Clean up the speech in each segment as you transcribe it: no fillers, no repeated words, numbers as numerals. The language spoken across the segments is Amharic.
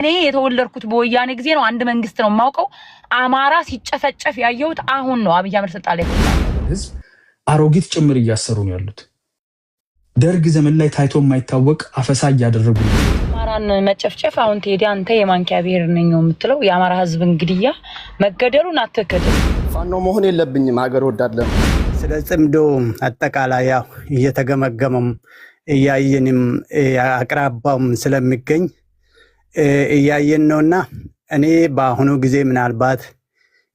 እኔ የተወለድኩት በወያኔ ጊዜ ነው። አንድ መንግስት ነው ማውቀው። አማራ ሲጨፈጨፍ ያየሁት አሁን ነው። አብይ አህመድ ስልጣን ላይ ህዝብ አሮጊት ጭምር እያሰሩ ነው ያሉት። ደርግ ዘመን ላይ ታይቶ የማይታወቅ አፈሳ እያደረጉ ነው። አማራን መጨፍጨፍ አሁን ቴዲ አንተ የማንኪያ ብሔር ነኝ ነው የምትለው? የአማራ ህዝብ እንግዲያ መገደሉን አትከተል። ፋኖ መሆን የለብኝም ሀገር ወዳለም። ስለ ጽምዶ አጠቃላይ ያው እየተገመገመም እያየንም አቅራባውም ስለሚገኝ እያየን ነውና እኔ በአሁኑ ጊዜ ምናልባት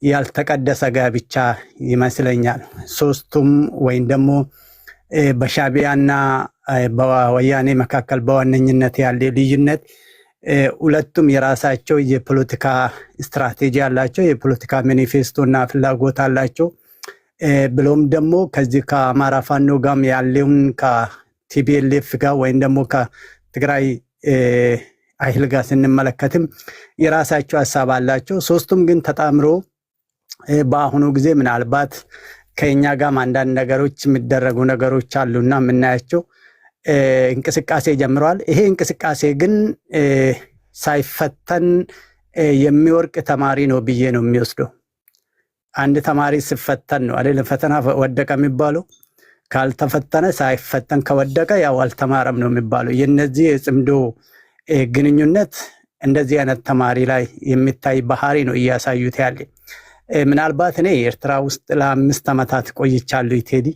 ያልተቀደሰ ጋብቻ ይመስለኛል። ሶስቱም ወይም ደግሞ በሻቢያና በወያኔ መካከል በዋነኝነት ያለ ልዩነት ሁለቱም የራሳቸው የፖለቲካ ስትራቴጂ አላቸው፣ የፖለቲካ ማኒፌስቶና ፍላጎት አላቸው። ብሎም ደግሞ ከዚህ ከአማራ ፋኖ ጋር ያለውን ከቲፒኤልኤፍ ጋር ወይም ደግሞ ከትግራይ ኃይል ጋር ስንመለከትም የራሳቸው ሐሳብ አላቸው። ሶስቱም ግን ተጣምሮ በአሁኑ ጊዜ ምናልባት ከኛ ጋር አንዳንድ ነገሮች የሚደረጉ ነገሮች አሉና የምናያቸው እንቅስቃሴ ጀምረዋል። ይሄ እንቅስቃሴ ግን ሳይፈተን የሚወርቅ ተማሪ ነው ብዬ ነው የሚወስደው። አንድ ተማሪ ሲፈተን ነው አይደል ፈተና ወደቀ የሚባለው። ካልተፈተነ ሳይፈተን ከወደቀ ያው አልተማረም ነው የሚባለው። የነዚህ የጽምዶ ግንኙነት እንደዚህ አይነት ተማሪ ላይ የሚታይ ባህሪ ነው እያሳዩት ያለ። ምናልባት እኔ ኤርትራ ውስጥ ለ5 ዓመታት ቆይቻለሁ። ቴዲ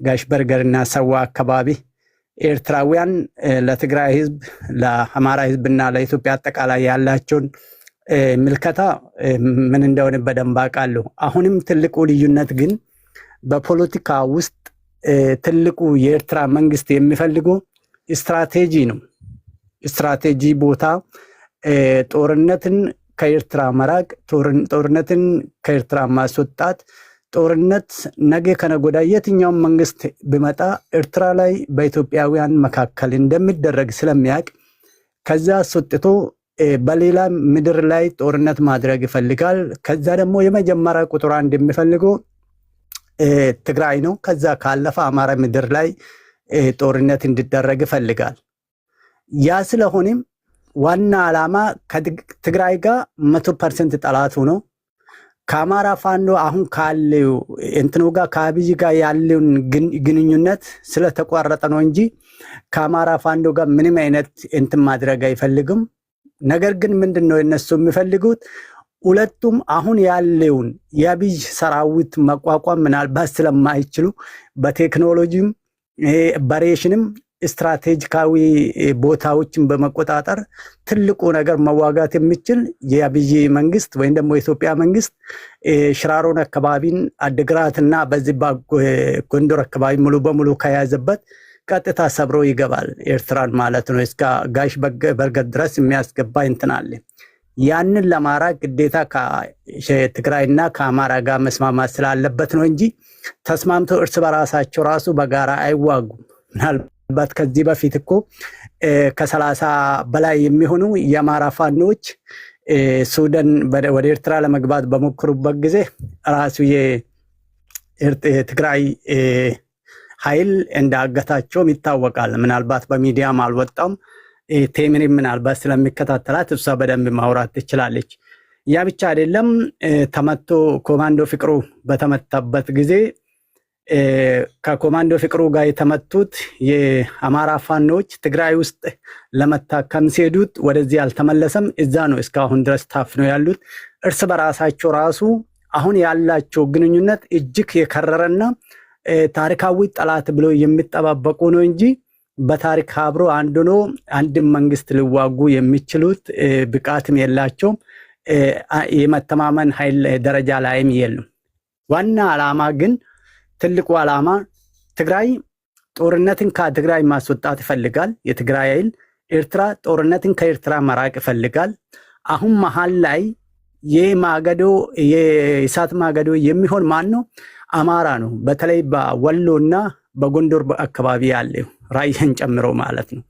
ጋሽ በርገርና ሰዋ አካባቢ ኤርትራውያን ለትግራይ ህዝብ፣ ለአማራ ህዝብና ለኢትዮጵያ አጠቃላይ ያላቸውን ምልከታ ምን እንደሆነ በደንብ አውቃለሁ። አሁንም ትልቁ ልዩነት ግን በፖለቲካ ውስጥ ትልቁ የኤርትራ መንግስት የሚፈልገው ስትራቴጂ ነው። ስትራቴጂ ቦታ ጦርነትን ከኤርትራ መራቅ፣ ጦርነትን ከኤርትራ ማስወጣት። ጦርነት ነገ ከነጎዳ የትኛውም መንግስት ቢመጣ ኤርትራ ላይ በኢትዮጵያውያን መካከል እንደሚደረግ ስለሚያውቅ ከዛ አስወጥቶ በሌላ ምድር ላይ ጦርነት ማድረግ ይፈልጋል። ከዛ ደግሞ የመጀመሪያ ቁጥር አንድ የሚፈልገው ትግራይ ነው። ከዛ ካለፈ አማራ ምድር ላይ ጦርነት እንዲደረግ ይፈልጋል። ያ ስለሆነም ዋና ዓላማ ከትግራይ ጋር 100% ጠላቱ ነው። ከአማራ ፋኖ አሁን ካለው እንትኑ ጋር ከአብይ ጋር ያለውን ግንኙነት ስለተቋረጠ ነው እንጂ ከአማራ ፋኖ ጋር ምንም አይነት እንትን ማድረግ አይፈልግም። ነገር ግን ምንድነው እነሱ የሚፈልጉት? ሁለቱም አሁን ያለውን የአብይ ሰራዊት መቋቋም ምናልባት ስለማይችሉ በቴክኖሎጂም በሬሽንም ስትራቴጂካዊ ቦታዎችን በመቆጣጠር ትልቁ ነገር መዋጋት የሚችል የአብይ መንግስት ወይም ደግሞ የኢትዮጵያ መንግስት ሽራሮን አካባቢን አድግራትና በዚህ ጎንደር አካባቢ ሙሉ በሙሉ ከያዘበት ቀጥታ ሰብሮ ይገባል ኤርትራን ማለት ነው። እስከ ጋሽ በርገር ድረስ የሚያስገባ እንትን አለ። ያንን ለማራቅ ግዴታ ከትግራይና ከአማራ ጋር መስማማት ስላለበት ነው እንጂ ተስማምተው እርስ በራሳቸው ራሱ በጋራ አይዋጉም። ምናልባት ከዚህ በፊት እኮ ከ30 በላይ የሚሆኑ የአማራ ፋኖች ሱዳን ወደ ኤርትራ ለመግባት በሞከሩበት ጊዜ ራሱ የትግራይ ኃይል እንዳገታቸውም ይታወቃል። ምናልባት በሚዲያም አልወጣም። ቴምሪ ምናልባት ስለሚከታተላት እሷ በደንብ ማውራት ትችላለች። ያ ብቻ አይደለም። ተመቶ ኮማንዶ ፍቅሩ በተመታበት ጊዜ ከኮማንዶ ፍቅሩ ጋር የተመቱት የአማራ ፋኖች ትግራይ ውስጥ ለመታከም ሲሄዱት ወደዚህ አልተመለሰም። እዛ ነው እስካሁን ድረስ ታፍነው ያሉት። እርስ በራሳቸው ራሱ አሁን ያላቸው ግንኙነት እጅግ የከረረና ታሪካዊ ጠላት ብሎ የሚጠባበቁ ነው እንጂ በታሪክ አብሮ አንድ ነው አንድም መንግስት ሊዋጉ የሚችሉት ብቃትም የላቸውም። የመተማመን ኃይል ደረጃ ላይም የሉም። ዋና ዓላማ ግን ትልቁ ዓላማ ትግራይ ጦርነትን ከትግራይ ማስወጣት ይፈልጋል የትግራይ ኃይል። ኤርትራ ጦርነትን ከኤርትራ መራቅ ይፈልጋል። አሁን መሃል ላይ የእሳት ማገዶ የሚሆን ማን ነው? አማራ ነው። በተለይ በወሎና በጎንደር አካባቢ ያለው ራያን ጨምሮ ማለት ነው።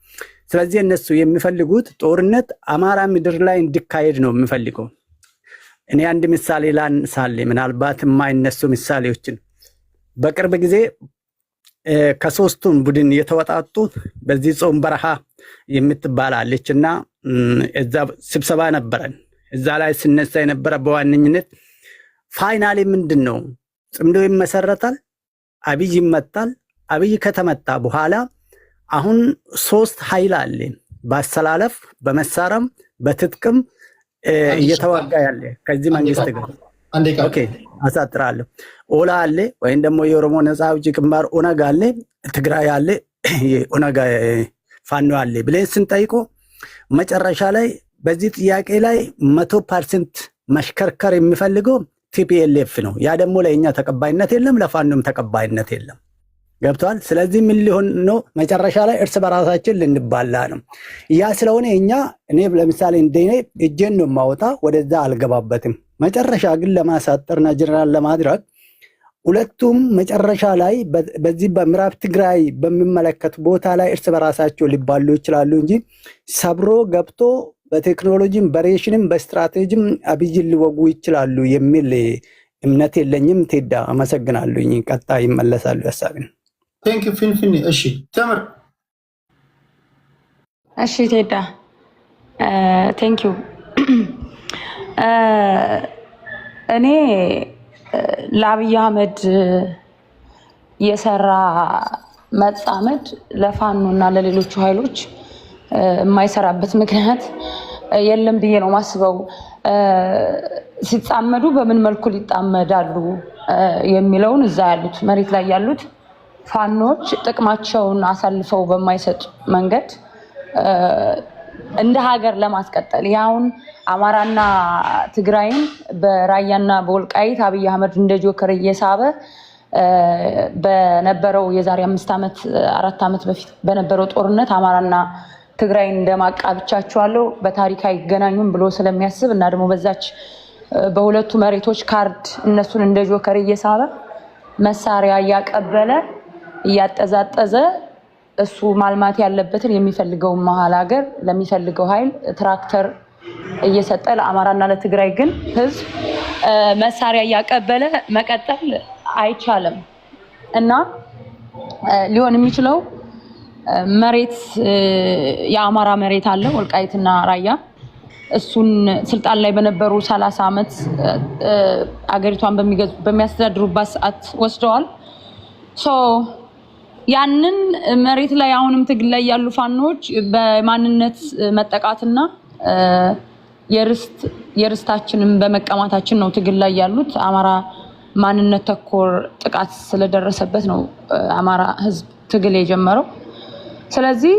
ስለዚህ እነሱ የሚፈልጉት ጦርነት አማራ ምድር ላይ እንዲካሄድ ነው የሚፈልገው። እኔ አንድ ምሳሌ ላንሳሌ፣ ምናልባት የማይነሱ ምሳሌዎችን በቅርብ ጊዜ ከሶስቱም ቡድን የተወጣጡ በዚህ ጾም በረሃ የምትባላለች እና እዛ ስብሰባ ነበረን። እዛ ላይ ስነሳ የነበረ በዋነኝነት ፋይናሊ ምንድነው ጽምዶ ይመሰረታል፣ አብይ ይመጣል። አብይ ከተመጣ በኋላ አሁን 3 ኃይል አለ በአሰላለፍ በመሳሪያም በትጥቅም እየተዋጋ ያለ ከዚህ መንግስት ጋር። ኦኬ አሳጥራለሁ። ኦላ አለ ወይም ደግሞ የኦሮሞ ነፃ አውጪ ግንባር ኦነግ አለ፣ ትግራይ አለ፣ ኦነግ ፋኖ አለ ብለን ስንጠይቆ መጨረሻ ላይ በዚህ ጥያቄ ላይ 100% መሽከርከር የሚፈልገው ቲፒኤልኤፍ ነው። ያ ደግሞ ለእኛ ተቀባይነት የለም፣ ለፋኖም ተቀባይነት የለም። ገብቷል። ስለዚህ ምን ሊሆን ነው? መጨረሻ ላይ እርስ በራሳችን ልንባላ ነው። ያ ስለሆነ እኔ ለምሳሌ እንደኔ እጄን ነው የማወጣ፣ ወደዛ አልገባበትም። መጨረሻ ግን ለማሳጠርና ጀነራል ለማድረግ ሁለቱም መጨረሻ ላይ በዚህ በምዕራብ ትግራይ በሚመለከቱ ቦታ ላይ እርስ በራሳቸው ሊባሉ ይችላሉ እንጂ ሰብሮ ገብቶ በቴክኖሎጂም በሬሽንም በስትራቴጂም አብይን ሊወጉ ይችላሉ የሚል እምነት የለኝም። ቴዳ አመሰግናለሁኝ። ቀጣይ ይመለሳሉ ሐሳብን። ቴንክ ዩ ፊንፊኒ። እሺ ተምር። እሺ ቴዳ ቴንክ ዩ። እኔ ለአብይ አህመድ የሰራ መጻመድ ለፋኖ እና ለሌሎቹ ኃይሎች የማይሰራበት ምክንያት የለም ብዬ ነው ማስበው። ሲጻመዱ በምን መልኩ ሊጣመዳሉ የሚለውን እዛ ያሉት መሬት ላይ ያሉት ፋኖች ጥቅማቸውን አሳልፈው በማይሰጥ መንገድ እንደ ሀገር ለማስቀጠል ያውን አማራና ትግራይን በራያና በወልቃይት አብይ አህመድ እንደ ጆከር እየሳበ በነበረው የዛሬ 5 ዓመት 4 ዓመት በፊት በነበረው ጦርነት አማራና ትግራይን እንደማቃብቻቸዋለሁ በታሪክ አይገናኙም ብሎ ስለሚያስብ እና ደግሞ በዛች በሁለቱ መሬቶች ካርድ እነሱን እንደ ጆከር እየሳበ መሳሪያ እያቀበለ እያጠዛጠዘ እሱ ማልማት ያለበትን የሚፈልገው መሀል ሀገር ለሚፈልገው ኃይል ትራክተር እየሰጠ ለአማራና ለትግራይ ግን ህዝብ መሳሪያ እያቀበለ መቀጠል አይቻልም እና ሊሆን የሚችለው መሬት የአማራ መሬት አለ ወልቃይትና ራያ እሱን ስልጣን ላይ በነበሩ 30 ዓመት አገሪቷን በሚያስተዳድሩባት ሰዓት ወስደዋል። ያንን መሬት ላይ አሁንም ትግል ላይ ያሉ ፋኖች በማንነት መጠቃትና የርስታችንን በመቀማታችን ነው ትግል ላይ ያሉት። አማራ ማንነት ተኮር ጥቃት ስለደረሰበት ነው አማራ ህዝብ ትግል የጀመረው። ስለዚህ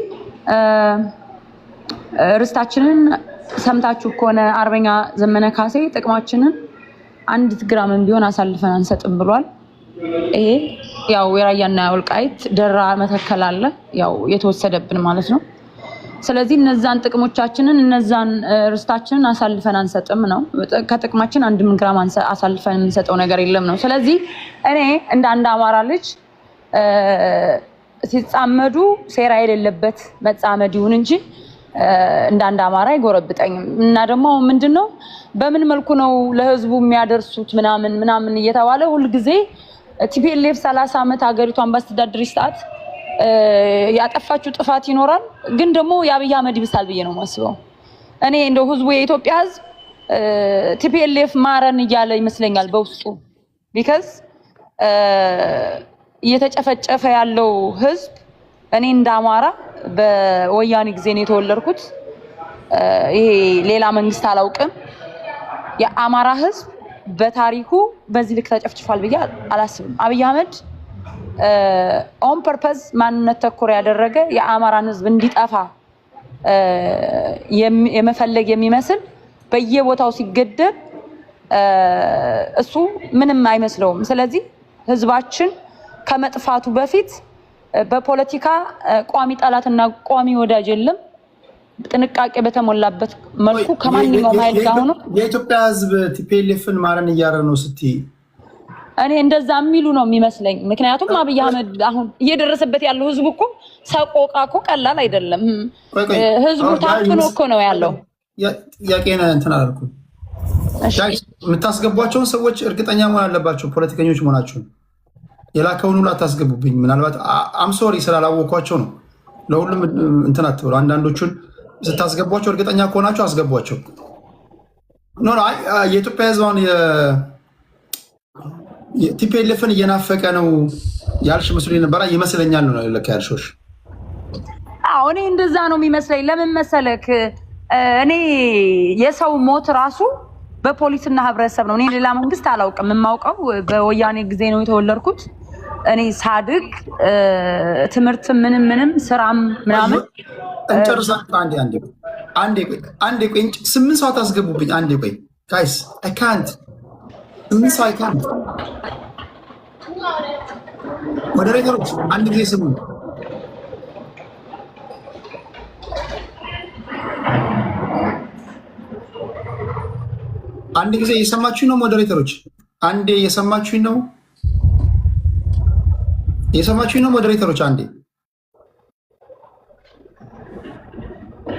ርስታችንን ሰምታችሁ ከሆነ አርበኛ ዘመነ ካሴ ጥቅማችንን 1 ግራምም ቢሆን አሳልፈን አንሰጥም ብሏል። ይሄ ያው የራያና ወልቃይት ደራ መተከል አለ ያው የተወሰደብን ማለት ነው። ስለዚህ እነዛን ጥቅሞቻችንን እነዛን ርስታችንን አሳልፈን አንሰጥም ነው። ከጥቅማችን 1 ግራም አሳልፈን የምንሰጠው ነገር የለም ነው። ስለዚህ እኔ እንደ አንድ አማራ ልጅ ሲጻመዱ ሴራ የሌለበት መጻመድ ይሁን እንጂ እንደ አንድ አማራ አይጎረብጠኝም። እና ደግሞ ምንድነው በምን መልኩ ነው ለህዝቡ የሚያደርሱት ምናምን እየተባለ ሁሉ ጊዜ ቲፒኤልኤፍ 30 ዓመት ሀገሪቷን ባስተዳድር ሰዓት ያጠፋችው ጥፋት ይኖራል፣ ግን ደግሞ የአብይ አህመድ ይብሳል ብዬ ነው ማስበው። እኔ እንደው ህዝቡ የኢትዮጵያ ህዝብ ቲፒኤልኤፍ ማረን እያለ ይመስለኛል በውስጡ ቢካዝ እየተጨፈጨፈ ያለው ህዝብ እኔ እንደ አማራ በወያኔ ጊዜ ነው የተወለድኩት። ይሄ ሌላ መንግስት አላውቅም። የአማራ ህዝብ በታሪኩ በዚህ ልክ ተጨፍጭፏል ብዬ አላስብም። አብይ አህመድ ኦን ፐርፐዝ ማንነት ተኮር ያደረገ የአማራን ህዝብ እንዲጠፋ የመፈለግ የሚመስል በየቦታው ሲገደል እሱ ምንም አይመስለውም። ስለዚህ ህዝባችን ከመጥፋቱ በፊት በፖለቲካ ቋሚ ጠላትና ቋሚ ወዳጅ የለም። ጥንቃቄ በተሞላበት መልኩ ከማንኛውም ኃይል ጋር ሆኖ የኢትዮጵያ ህዝብ ቲፒኤልኤፍን ማረን እያረ ነው ስትይ እኔ እንደዛ የሚሉ ነው የሚመስለኝ። ምክንያቱም አብይ አህመድ አሁን እየደረሰበት ያለው ህዝቡ እኮ ሰቆቃ እኮ ቀላል አይደለም። ህዝቡ ታፍኖ እኮ ነው ያለው። ጥያቄን እንትን አላልኩም። የምታስገቧቸውን ሰዎች እርግጠኛ መሆን አለባቸው ፖለቲከኞች መሆናቸውን። የላከውን ሁሉ አታስገቡብኝ። ምናልባት አምሶሪ ስላላወኳቸው ነው። ለሁሉም እንትን አትበሉ። አንዳንዶቹን ስታስገቧቸው እርግጠኛ ከሆናችሁ አስገቧቸው። ኖ የኢትዮጵያ ህዝብ አሁን ቲፒኤልኤፍን እየናፈቀ ነው ያልሽ መስሎኝ ነበረ። ይመስለኛል ነው ለካ ያልሾሽ። አዎ እኔ እንደዛ ነው የሚመስለኝ። ለምን መሰለክ እኔ የሰው ሞት ራሱ በፖሊስና ህብረተሰብ ነው። እኔ ሌላ መንግስት አላውቅም። የማውቀው በወያኔ ጊዜ ነው የተወለድኩት። እኔ ሳድግ ትምህርት ምንም ስራም ምናምን እንጨርሳ። አንዴ ቆይ 8 ሰዓት አስገቡብኝ። አንዴ ቆይ ጋይስ አይ ካንት 8 ሰዓት አይ ካንት። ሞዴሬተሮች አንድ ጊዜ ስሙ። አንድ ጊዜ እየሰማችሁኝ ነው ሞዴሬተሮች? አንዴ እየሰማችሁኝ ነው? እየሰማችሁኝ ነው ሞዴሬተሮች? አንዴ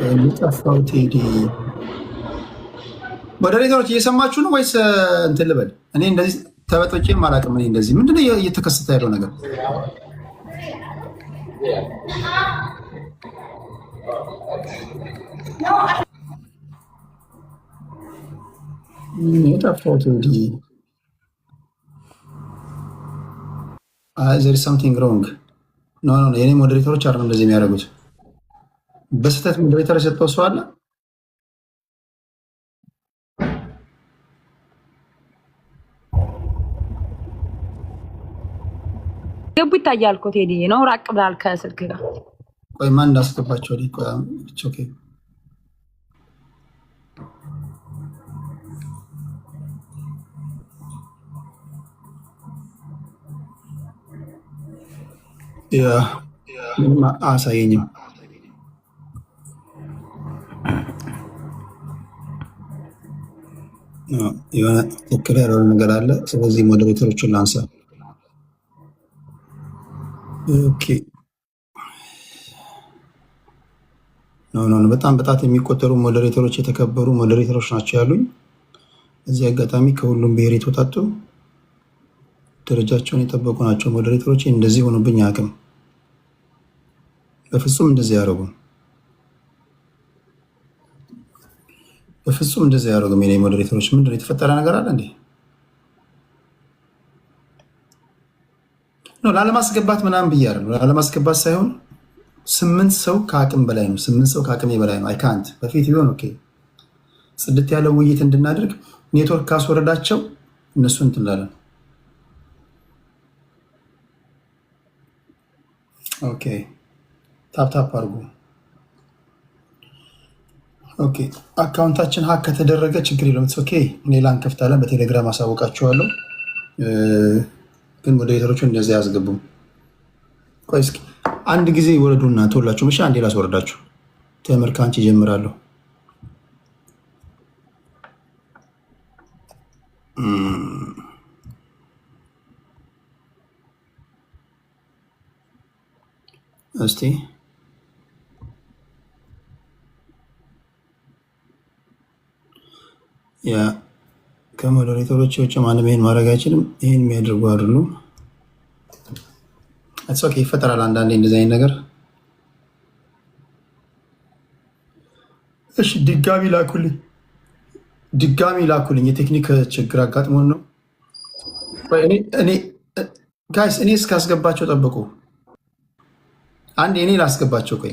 የሚጠፋው ቴዲ ሞዴሬተሮች እየሰማችሁ ነው ወይስ እንትን ልበል? እኔ እንደዚህ ተበጥቼም አላውቅም። እኔ እንደዚህ ምንድነው እየተከሰተ ያለው ነገር? የጠፋው ቴዲ there is something wrong። ኖ የኔ ሞዴሬተሮች አይደለም እንደዚህ የሚያደርጉት። በስህተት ሞዴሬተር የሰጠው ሰው አለ። ገቡ ይታያል እኮ ቴዲ ነው። ራቅ ብላል ከስልክ ጋር። ቆይ ማን እንዳስገባቸው ኦኬ። አሳየኝም። የሆነ ትክክል ያልሆነ ነገር አለ። ስለዚህ ሞዴሬተሮችን ላንሳ። ኦኬ ኖ በጣም በጣት የሚቆጠሩ ሞዴሬተሮች፣ የተከበሩ ሞዴሬተሮች ናቸው ያሉኝ። እዚህ አጋጣሚ ከሁሉም ብሔር የተወጣጡ ደረጃቸውን የጠበቁ ናቸው ሞዴሬተሮች። እንደዚህ ሆኖብኝ አያውቅም። በፍጹም እንደዚህ ያደርጉም። በፍጹም እንደዚህ ያደርጉም። የኔ ሞዴሬተሮች ምንድነው የተፈጠረ ነገር አለ እንዴ? ነው ላለማስገባት ምናምን ብዬ አይደለም። ላለማስገባት ሳይሆን 8 ሰው ከአቅም በላይ ነው። 8 ሰው ከአቅሜ በላይ ነው። አይ ካንት በፊት ቢሆን ኦኬ ጽድት ያለው ውይይት እንድናደርግ ኔትወርክ ካስወረዳቸው እነሱ እንትን እንላለን። ኦኬ ታፕታፕ አድርጉ። ኦኬ አካውንታችን ሀክ ከተደረገ ችግር የለም። ኦኬ ሌላ እንከፍታለን። በቴሌግራም አሳውቃችኋለሁ። ግን ሞዴሬተሮቹ እንደዚህ አያስገቡም። ቆይ እስኪ አንድ ጊዜ ወረዱና ተወላችሁ ምሽ አንዴ ላስወረዳችሁ። ተምር ካንቺ ጀምራለሁ። እስቲ ያ ከሞዴሬተሮች ውጭ ማንም ይሄን ማድረግ አይችልም። ይሄን የሚያደርጉ አይደሉም። ኦኬ ይፈጠራል አንዳንዴ እንደዚህ አይነት ነገር። እሺ ድጋሚ ላኩልኝ። የቴክኒክ ችግር አጋጥሞን ነው። እኔ ጋይስ እኔ እስካስገባቸው ጠብቁ። አንዴ እኔ ላስገባቸው። ቆይ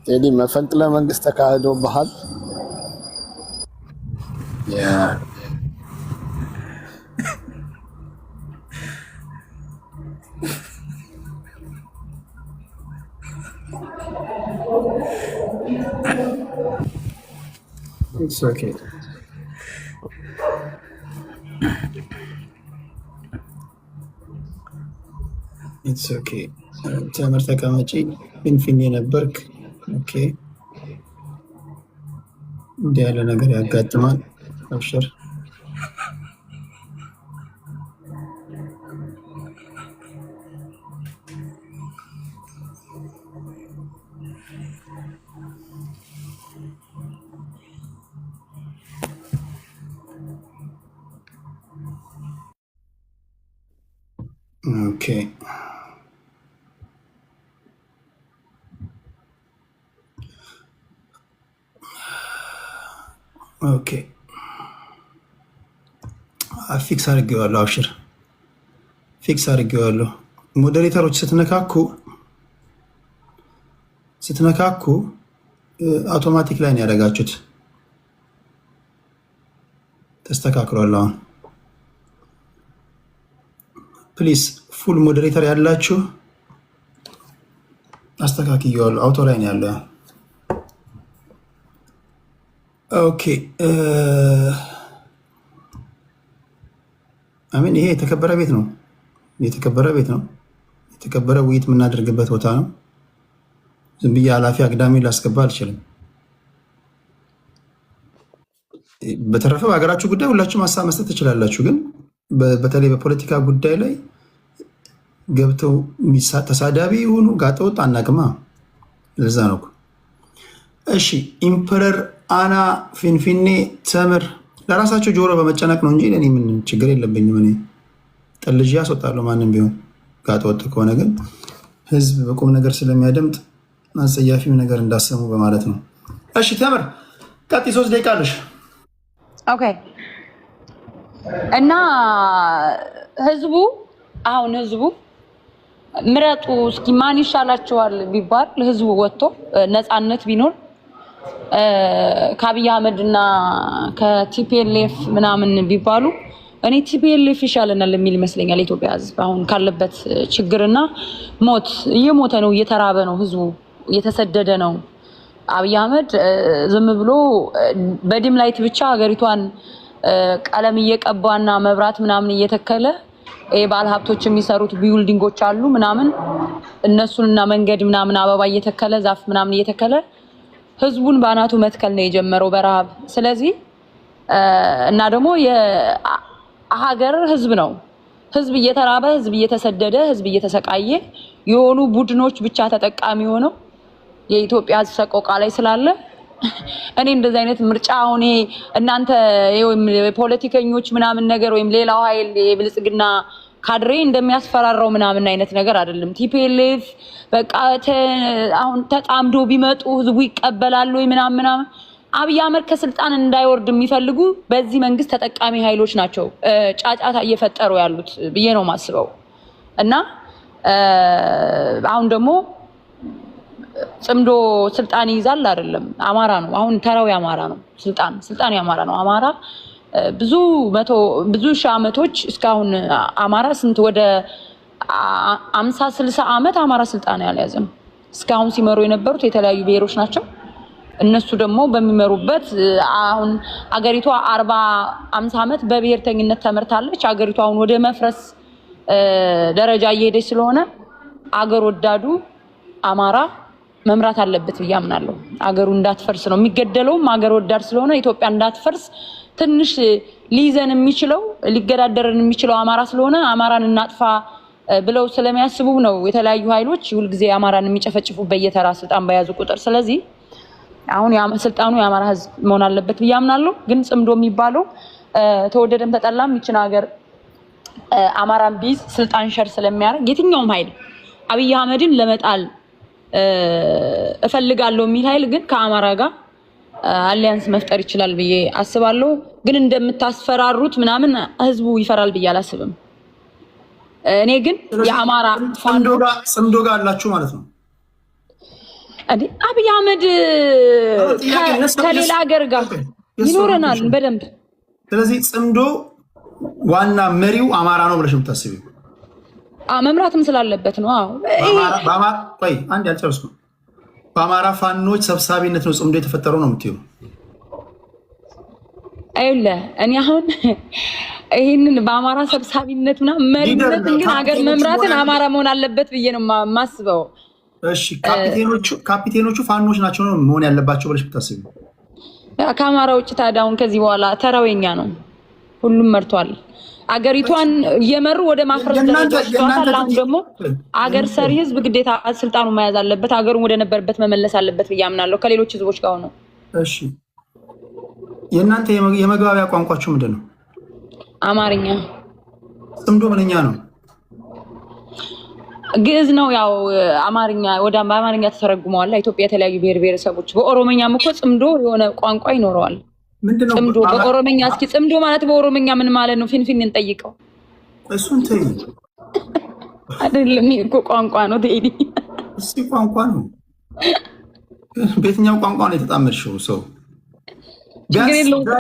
ቴዲ መፈንቅለ መንግስት ተካሂዶብሃል። It's okay. It's okay. ተምር ተቀመጪ። ፊንፊኔ ነበርክ። ኦኬ እንዲህ ያለ ነገር ያጋጥማል። አብሽር። ኦኬ ኦኬ ፊክስ አድርጌዋለሁ። አብሽር ፊክስ አድርጌዋለሁ። ሞዴሬተሮች ስትነካኩ አውቶማቲክ ላይ ነው ያደረጋችሁት። ተስተካክሏል። አሁን ፕሊስ ፉል ሞዴሬተር ያላችሁ አስተካክየዋለሁ። አውቶ ላይ ነው ያለው። ኦኬ አሜን። ይሄ የተከበረ ቤት ነው። የተከበረ ውይይት የምናደርግበት ቦታ ነው። ዝም ብዬ ኃላፊ አግዳሚ ላስገባ አልችልም። በተረፈ በሀገራችሁ ጉዳይ ሁላችሁም ሀሳብ መስጠት ትችላላችሁ። ግን በተለይ በፖለቲካ ጉዳይ ላይ ገብተው ተሳዳቢ የሆኑ ጋጠወጥ አናቅማ። ለዛ ነው። እሺ ኢምፐረር አና ፊንፊኔ ተምር ለራሳቸው ጆሮ በመጨነቅ ነው እንጂ እኔ ምን ችግር የለብኝም። እኔ ጠልዤ ያስወጣለሁ ማንም ቢሆን ጋጠወጥ ከሆነ። ግን ህዝብ በቁም ነገር ስለሚያደምጥ አጸያፊው ነገር እንዳሰሙ በማለት ነው። እሺ ተምር ቀጥይ፣ 3 ደቂቃ አለሽ። ኦኬ እና ህዝቡ ምረጡ እስኪ ማን ይሻላችኋል ቢባል ህዝቡ ወጥቶ ነፃነት ቢኖር ከአብይ አህመድ እና ከቲፒኤልኤፍ ምናምን ቢባሉ እኔ ቲፒኤልኤፍ ይሻለናል የሚል ይመስለኛል። ኢትዮጵያ ህዝብ አሁን ካለበት ችግርና ሞት እየሞተ ነው፣ እየተራበ ነው፣ ህዝቡ እየተሰደደ ነው። አብይ አህመድ ዝም ብሎ በዲም ላይት ብቻ ሀገሪቷን ቀለም እየቀባና መብራት ምናምን እየተከለ ባለ ሀብቶች የሚሰሩት ቢልዲንጎች አሉ ምናምን እነሱንና መንገድ ምናምን አበባ እየተከለ ዛፍ ምናምን እየተከለ ህዝቡን ባናቱ መትከል ነው የጀመረው በረሃብ። ስለዚህ እና ደግሞ የሀገር ህዝብ ነው፣ ህዝብ እየተራበ ህዝብ እየተሰደደ ህዝብ እየተሰቃየ የሆኑ ቡድኖች ብቻ ተጠቃሚ ሆነው የኢትዮጵያ ሰቆቃ ላይ ስላለ እኔ እንደዚህ አይነት ምርጫ አሁን እናንተ ፖለቲከኞች ምናምን ነገር ወይም ሌላው ኃይል የብልጽግና ካድሬ እንደሚያስፈራራው ምናምን አይነት ነገር አይደለም። ቲፒኤልኤፍ በቃ አሁን ተጣምዶ ቢመጡ ህዝቡ ይቀበላሉ ምናምን። አብይ አህመድ ከስልጣን እንዳይወርድ የሚፈልጉ በዚህ መንግስት ተጠቃሚ ኃይሎች ናቸው ጫጫታ እየፈጠሩ ያሉት ብዬ ነው ማስበው። እና አሁን ደግሞ ጽምዶ ስልጣን ይይዛል አይደለም፣ አማራ ነው አሁን ተራው የአማራ ነው ስልጣን የአማራ ነው። አማራ ብዙ ሺህ ዓመቶች እስካሁን አማራ ስንት ወደ 50-60 ዓመት አማራ ስልጣን ያልያዘም እስካሁን ሲመሩ የነበሩት የተለያዩ ብሔሮች ናቸው። እነሱ ደግሞ በሚመሩበት አሁን አገሪቷ 40-50 ዓመት በብሔርተኝነት ተመርታለች። አገሪቷ አሁን ወደ መፍረስ ደረጃ እየሄደች ስለሆነ አገር ወዳዱ አማራ መምራት አለበት ብዬ አምናለሁ። አገሩ እንዳትፈርስ ነው የሚገደለውም አገር ወዳድ ስለሆነ ኢትዮጵያ እንዳትፈርስ ትንሽ ሊይዘን የሚችለው ሊገዳደረን የሚችለው አማራ ስለሆነ አማራን እናጥፋ ብለው ስለሚያስቡ ነው የተለያዩ ኃይሎች ሁልጊዜ አማራን የሚጨፈጭፉ በየተራ ስልጣን በያዙ ቁጥር። ስለዚህ አሁን ስልጣኑ የአማራ ህዝብ መሆን አለበት ብዬ አምናለሁ። ግን ጽምዶ የሚባለው ተወደደም ተጠላም ይችን ሀገር አማራን ቢዝ ስልጣን ሸር ስለሚያደርግ የትኛውም ኃይል አብይ አህመድን ለመጣል እፈልጋለሁ የሚል ኃይል ግን ከአማራ ጋር አሊያንስ መፍጠር ይችላል ብዬ አስባለሁ። ግን እንደምታስፈራሩት ምናምን ህዝቡ ይፈራል ብዬ አላስብም። እኔ ግን የአማራ ጽምዶ ጋር አላችሁ ማለት ነው። አብይ አህመድ ከሌላ ሀገር ጋር ይኖረናል በደንብ። ስለዚህ ጽምዶ ዋና መሪው አማራ ነው ብለሽ የምታስቢው? መምራትም ስላለበት ነው። ቆይ አንድ ያልጨረስኩ። በአማራ ፋኖች ሰብሳቢነት ነው ጽምዶ የተፈጠረው ነው የምትይው? አይደለ? እኔ አሁን ይህንን በአማራ ሰብሳቢነት ምናምን መሪነትን ግን ሀገር መምራትን አማራ መሆን አለበት ብዬ ነው የማስበው። እሺ ካፒቴኖቹ ፋኖች ናቸው ነው መሆን ያለባቸው ብለሽ የምታስቢው? ከአማራ ውጭ ታዲያ አሁን ከዚህ በኋላ ተራውኛ ነው። ሁሉም መርቷል። አገሪቷን እየመሩ ወደ ማፍረስ ደረጃ። አሁን ደግሞ አገር ሰሪ ህዝብ ግዴታ ስልጣኑ መያዝ አለበት፣ አገሩን ወደ ነበረበት መመለስ አለበት ብዬ አምናለሁ ከሌሎች ህዝቦች ጋር ነው። እሺ የእናንተ የመግባቢያ ቋንቋችሁ ምንድን ነው? አማርኛ። ጽምዶ ምንኛ ነው? ግዕዝ ነው ያው አማርኛ ወደ አማርኛ ተተረጉመዋል። ኢትዮጵያ የተለያዩ ብሔር ብሔረሰቦች በኦሮሞኛም እኮ ጽምዶ የሆነ ቋንቋ ይኖረዋል። ምንድነው ጽምዶ በኦሮሞኛ? እስኪ ጽምዶ ማለት በኦሮሞኛ ምን ማለት ነው? ፊንፊን እንጠይቀው። እሱን ተይ አይደለም እኮ ቋንቋ ነው ቴዲ። እሱ ቋንቋ ነው። በየትኛው ቋንቋ ነው የተጣመርሽው? ሰው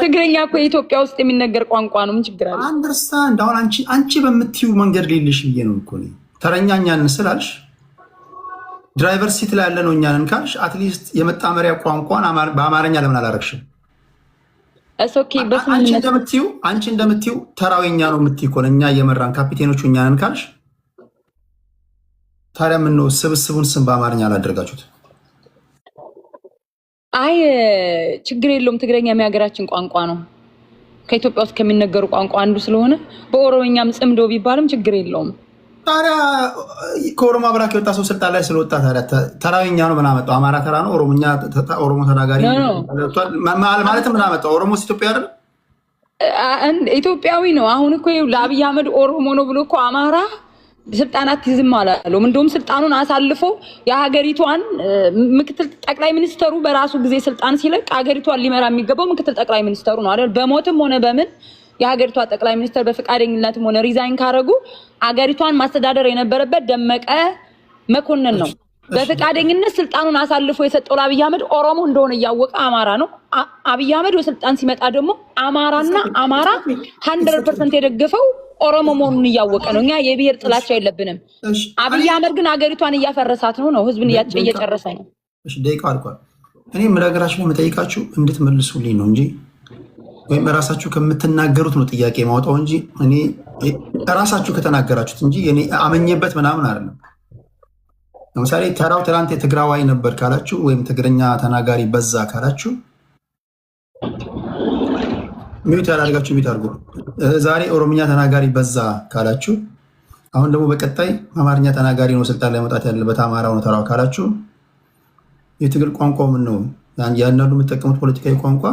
ትግርኛ እኮ ኢትዮጵያ ውስጥ የሚነገር ቋንቋ ነው። ምን ችግር አለ? አንደርስታንድ። አሁን አንቺ በምትይው መንገድ ሌልሽ ብዬ ነው እኮ ነው። ተረኛ እኛን ስላልሽ ድራይቨር ሲት ላይ ያለ ነው እኛንን ካልሽ አትሊስት የመጣመሪያ ቋንቋን በአማርኛ ለምን አላረግሽም? አንቺ እንደምትይው ተራዊኛ ነው የምትይ ከሆነ እኛ እየመራን ካፒቴኖቹ እኛንን ካልሽ ታዲያ ምነው ስብስቡን ስም በአማርኛ አላደረጋችሁት? አይ ችግር የለውም። ትግረኛ የሀገራችን ቋንቋ ነው። ከኢትዮጵያ ውስጥ ከሚነገሩ ቋንቋ አንዱ ስለሆነ በኦሮሞኛም ጽምዶ ቢባልም ችግር የለውም። ታዲያ ከኦሮሞ አብራክ የወጣ ሰው ስልጣን ላይ ስለወጣ ታዲያ ተራዊኛ ነው ምን አመጣው? አማራ ተራ ነው? ኦሮሞ ተናጋሪ ማለት ምን አመጣው? ኦሮሞስ ኢትዮጵያ አይደል? ኢትዮጵያዊ ነው። አሁን እኮ ለአብይ አህመድ ኦሮሞ ነው ብሎ እኮ አማራ ስልጣናት ይዝም አላለም። እንደውም ስልጣኑን አሳልፎ የሀገሪቷን ምክትል ጠቅላይ ሚኒስተሩ በራሱ ጊዜ ስልጣን ሲለቅ ሀገሪቷን ሊመራ የሚገባው ምክትል ጠቅላይ ሚኒስተሩ ነው አይደል? በሞትም ሆነ በምን የሀገሪቷ ጠቅላይ ሚኒስተር በፈቃደኝነትም ሆነ ሪዛይን ካረጉ ሀገሪቷን ማስተዳደር የነበረበት ደመቀ መኮንን ነው። በፈቃደኝነት ስልጣኑን አሳልፎ የሰጠው ለአብይ አህመድ ኦሮሞ እንደሆነ እያወቀ አማራ ነው። አብይ አህመድ ወደ ሲመጣ ደግሞ አማራና አማራ 100% የደገፈው ኦሮሞ መሆኑን እያወቀ ነው። እኛ የብሔር ጥላቻ የለብንም። አብይ አህመድ ግን ሀገሪቷን እያፈረሳት ነው። ህዝብን እየጨረሰ ነው። እሺ ደቂቃ አልቋል። እኔ ምራገራችሁ ለመጠይቃችሁ እንድትመልሱልኝ ነው እንጂ ወይም ራሳችሁ ከምትናገሩት ነው ጥያቄ ማውጣው እንጂ እኔ ራሳችሁ ከተናገራችሁት እንጂ እኔ አመኘበት ምናምን አይደለም። ለምሳሌ ተራው ትናንት የትግራዋይ ነበር ካላችሁ ወይም ትግርኛ ተናጋሪ በዛ ካላችሁ ሚዩት ያላደርጋችሁ ሚዩት አድርጉ። ዛሬ ኦሮምኛ ተናጋሪ በዛ ካላችሁ፣ አሁን ደግሞ በቀጣይ አማርኛ ተናጋሪ ነው ስልጣን ላይ መውጣት ያለበት አማራው ነው ተራው ካላችሁ፣ የትግል ቋንቋው ምን ነው? ያንዳንዱ የምትጠቀሙት ፖለቲካዊ ቋንቋ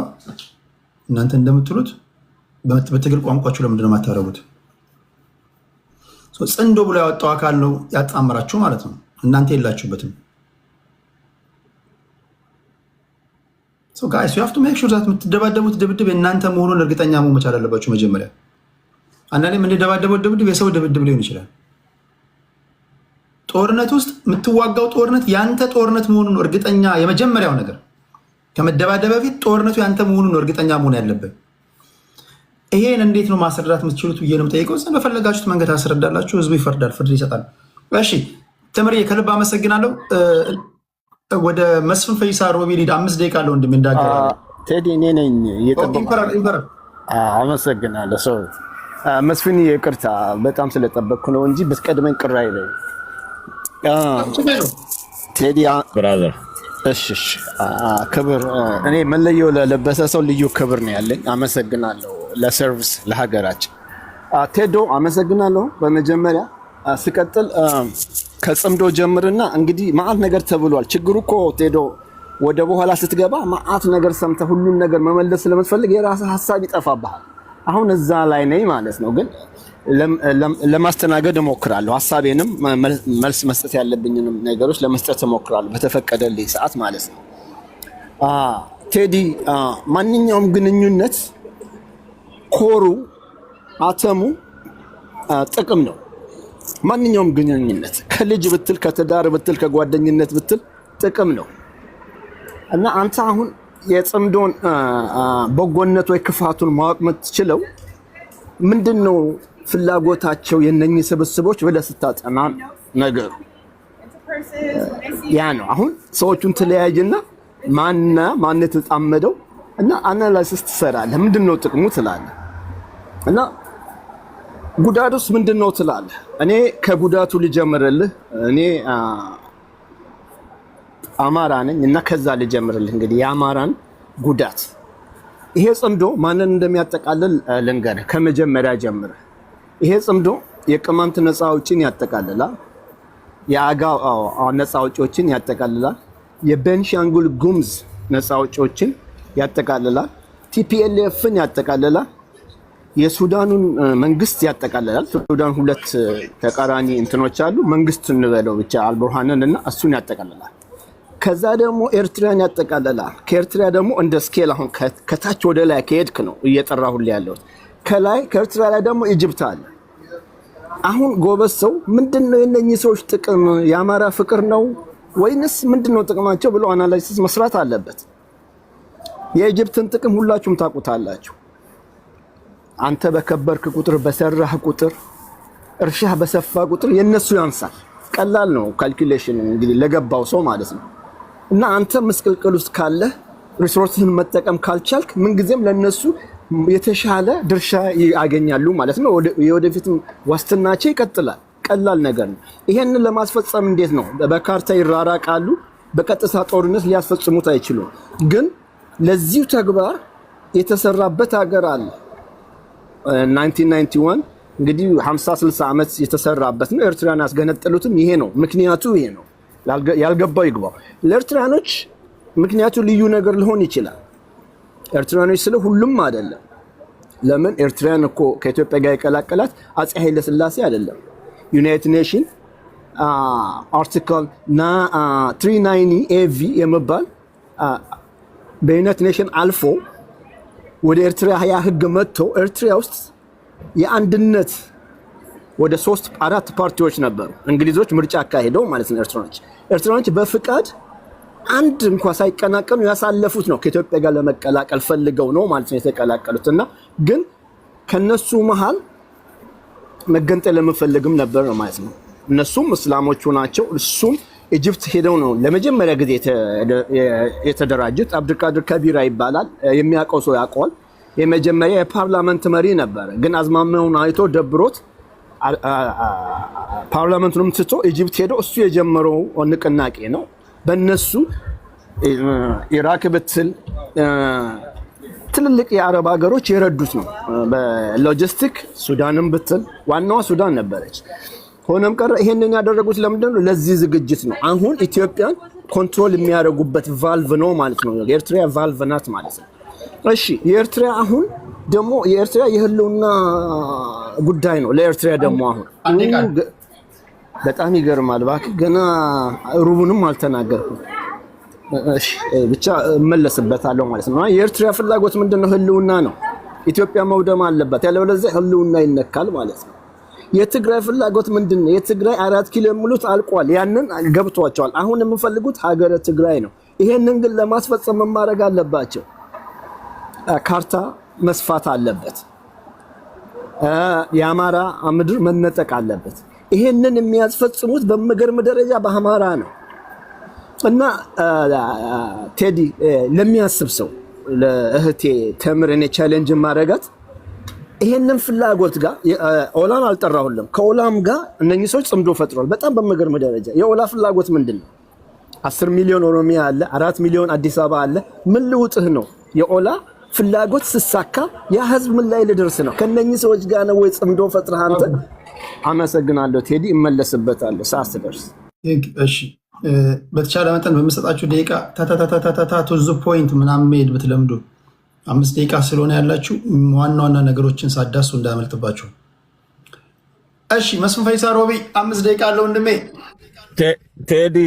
እናንተ እንደምትሉት በትግል ቋንቋችሁ ለምንድን ነው የማታረጉት? ጽንዶ ብሎ ያወጣው አካል ነው ያጣመራችሁ ማለት ነው። እናንተ የላችሁበትም። ጋይስ ዩ ሃቭ ቱ ሜክ ሹር ዛት የምትደባደቡት ድብድብ የእናንተ መሆኑን እርግጠኛ መሆን መቻል አለባችሁ። መጀመሪያ አንዳንዴ የምንደባደበው ድብድብ የሰው ድብድብ ሊሆን ይችላል። ጦርነት ውስጥ የምትዋጋው ጦርነት ያንተ ጦርነት መሆኑን እርግጠኛ የመጀመሪያው ነገር ከመደባደብ በፊት ጦርነቱ ያንተ መሆኑን እርግጠኛ መሆን ያለብን። ይሄን እንዴት ነው ማስረዳት የምትችሉት ብዬ ነው የምጠይቀው። በፈለጋችሁት መንገድ አስረዳላችሁ፣ ህዝቡ ይፈርዳል፣ ፍርድ ይሰጣል። እሺ ተምሬ ከልብ አመሰግናለሁ። ወደ መስፍን ፈይሳ ሮቢ ሊድ 5 ደቂቃ አለው እንደሚንዳገር ቴዲ እኔ ነኝ አመሰግናለሁ። ሰው መስፍን ይቅርታ በጣም ስለጠበቅኩ ነው እንጂ ብትቀድመኝ ቅር አይለኝ። ቴዲ ብራዘር እሺ ክብር እኔ መለየው ለለበሰ ሰው ልዩ ክብር ነው ያለኝ። አመሰግናለሁ ለሰርቪስ ለሀገራችን። ቴዶ አመሰግናለሁ። በመጀመሪያ ስቀጥል ከጽምዶ ጀምርና እንግዲህ ማአት ነገር ተብሏል። ችግሩ እኮ ቴዶ ወደ በኋላ ስትገባ ማአት ነገር ሰምተህ ሁሉን ነገር መመለስ ስለምትፈልግ የራስህ ሀሳብ ይጠፋብሃል። አሁን እዛ ላይ ነኝ ማለት ነው፣ ግን ለማስተናገድ እሞክራለሁ። ሀሳቤንም መልስ መስጠት ያለብኝንም ነገሮች ለመስጠት እሞክራለሁ በተፈቀደልኝ ሰዓት ማለት ነው። ቴዲ ማንኛውም ግንኙነት ኮሩ አተሙ ጥቅም ነው። ማንኛውም ግንኙነት ከልጅ ብትል ከትዳር ብትል ከጓደኝነት ብትል ጥቅም ነው እና አንተ አሁን የጽምዶን በጎነት ወይ ክፋቱን ማወቅ የምትችለው ምንድነው? ፍላጎታቸው የነኚህ ስብስቦች ብለህ ስታጠና ነገሩ ያ ነው። አሁን ሰዎቹን ተለያይና ማን የተጣመደው እና አናላይሲስ ትሰራለህ። ምንድነው ጥቅሙ ትላለህ እና ጉዳቱስ ምንድነው ትላለህ። እኔ ከጉዳቱ ልጀምርልህ። እኔ አማራ ነኝ እና ከዛ ልጀምርልህ። እንግዲህ የአማራን ጉዳት ይሄ ጽምዶ ማንን እንደሚያጠቃልል ልንገርህ ከመጀመሪያ ጀምረህ። ይሄ ጽምዶ የቅማንት ነፃ አውጪን ያጠቃልላል፣ የአጋው ነፃ አውጪዎችን ያጠቃልላል፣ የቤንሻንጉል ጉሙዝ ነፃ አውጪዎችን ያጠቃልላል፣ ቲፒኤልኤፍን ያጠቃልላል፣ የሱዳኑን መንግስት ያጠቃልላል። ሱዳን ሁለት ተቃራኒ እንትኖች አሉ። መንግስት እንበለው ብቻ አልቡርሃንን እና እሱን ያጠቃልላል። ከዛ ደግሞ ኤርትራን ያጠቃልላል። ከኤርትራ ደግሞ እንደ ስኬል አሁን ከታች ወደ ላይ ከሄድክ ነው እየጠራሁልህ ያለሁት። ከላይ ከኤርትራ ላይ ደግሞ ኢጅፕት አለ። አሁን ጎበዝ ሰው ምንድነው የነኚህ ሰዎች ጥቅም? የአማራ ፍቅር ነው ወይንስ ምንድነው ጥቅማቸው ብሎ አናላይሲስ መስራት አለበት። የኢጅፕትን ጥቅም ሁላችሁም ታውቁታላችሁ። አንተ በከበርክ ቁጥር በሰራህ ቁጥር እርሻህ በሰፋ ቁጥር የነሱ ያንሳል። ቀላል ነው ካልኩሌሽን እንግዲህ ለገባው ሰው ማለት ነው። እና አንተ መስቀልቀል ውስጥ ካለ ሪሶርስህን መጠቀም ካልቻልክ ምንጊዜም ለነሱ የተሻለ ድርሻ ያገኛሉ ማለት ነው። የወደፊት ዋስትናቸው ይቀጥላል። ቀላል ነገር ነው። ይሄንን ለማስፈጸም እንዴት ነው? በካርታ ይራራቃሉ። በቀጥታ ጦርነት ሊያስፈጽሙት አይችሉም። ግን ለዚሁ ተግባር የተሰራበት ሀገር አለ። 1991 እንግዲህ 50-60 ዓመት የተሰራበት ነው። ኤርትራን ያስገነጠሉትም ይሄ ነው። ምክንያቱ ይሄ ነው። ያልገባው ይግባው። ለኤርትራኖች ምክንያቱ ልዩ ነገር ሊሆን ይችላል። ኤርትራኖች ስለ ሁሉም አይደለም። ለምን ኤርትራን እኮ ከኢትዮጵያ ጋር የቀላቀላት አፄ ኃይለ ሥላሴ አይደለም። ዩናይትድ ኔሽን አርቲክል 390 ኤቪ የሚባል በዩናይትድ ኔሽን አልፎ ወደ ኤርትራ ያ ህግ መጥቶ ኤርትራ ውስጥ የአንድነት ወደ 3-4 ፓርቲዎች ነበሩ። እንግሊዞች ምርጫ አካሄደው ማለት ነው። ኤርትራኖች በፍቃድ አንድ እንኳን ሳይቀናቀኑ ያሳለፉት ነው። ከኢትዮጵያ ጋር ለመቀላቀል ፈልገው ነው ማለት ነው የተቀላቀሉትና ግን ከነሱ መሃል መገንጠል ለመፈለግም ነበር ማለት ነው። እነሱም እስላሞቹ ናቸው። እሱም ኢጅፕት ሄደው ነው ለመጀመሪያ ጊዜ የተደራጁት። አብዱልቃድር ከቢራ ይባላል። የሚያውቀው ሰው ያውቀዋል። የመጀመሪያ የፓርላመንት መሪ ነበር። ግን አዝማሚያውን አይቶ ደብሮት ፓርላመንቱንም ትቶ ኢጅፕት ሄደው እሱ የጀመረው ንቅናቄ ነው። በእነሱ ኢራቅ ብትል ትልልቅ የአረብ ሀገሮች የረዱት ነው በሎጂስቲክ። ሱዳንም ብትል ዋናዋ ሱዳን ነበረች። ሆነም ቀረ ይሄንን ያደረጉት ለምንድን ነው? ለዚህ ዝግጅት ነው። አሁን ኢትዮጵያን ኮንትሮል የሚያደርጉበት ቫልቭ ነው ማለት ነው። የኤርትራ ቫልቭ ናት ማለት ነው። እሺ የኤርትራ አሁን ደግሞ የኤርትራ የህልውና ጉዳይ ነው። ለኤርትራ ደግሞ አሁን በጣም ይገርማል። እባክህ ገና ሩቡንም አልተናገርኩም። እሺ ብቻ እመለስበታለሁ ማለት ነው። የኤርትራ ፍላጎት ምንድነው? ህልውና ነው። ኢትዮጵያ መውደም አለባት፣ ያለበለዚያ ህልውና ይነካል ማለት ነው። የትግራይ ፍላጎት ምንድነው? የትግራይ 4 ኪሎ ሙሉት አልቋል። ያንን ገብቷቸዋል። አሁን የምፈልጉት ሀገረ ትግራይ ነው። ይሄንን ግን ለማስፈጸም ማድረግ አለባቸው። ካርታ መስፋት አለበት። የአማራ ምድር መነጠቅ አለበት። ይሄንን የሚያስፈጽሙት በመገርም ደረጃ በአማራ ነው። እና ቴዲ ለሚያስብ ሰው ለእህቴ ተምር እኔ ቻሌንጅ ማድረጋት ይሄንን ፍላጎት ጋር ኦላን አልጠራሁልም። ከኦላም ጋር እነኚህ ሰዎች ጽምዶ ፈጥሯል። በጣም በመገርም ደረጃ የኦላ ፍላጎት ምንድነው? 10 ሚሊዮን ኦሮሚያ አለ፣ 4 ሚሊዮን አዲስ አበባ አለ። ምን ልውጥህ ነው? የኦላ ፍላጎት ስሳካ ያ ህዝብ ምን ላይ ልደርስ ነው? ከነኚህ ሰዎች ጋር ነው ወይ ጽምዶ ፈጥረህ አንተ? አመሰግናለሁ ቴዲ፣ እመለስበታለሁ ሰዓት ሲደርስ። እሺ በተቻለ መጠን በምሰጣችሁ ደቂቃ ታታታታታታ ቱ ዘ ፖይንት ምናምን መሄድ ብትለምዱ 5 ደቂቃ ስለሆነ ያላችሁ ዋና ዋና ነገሮችን ሳዳሱ እንዳያመልጥባችሁ። እሺ መስፍን ፈይሳ ሮቢ 5 ደቂቃ አለው ወንድሜ። ቴዲ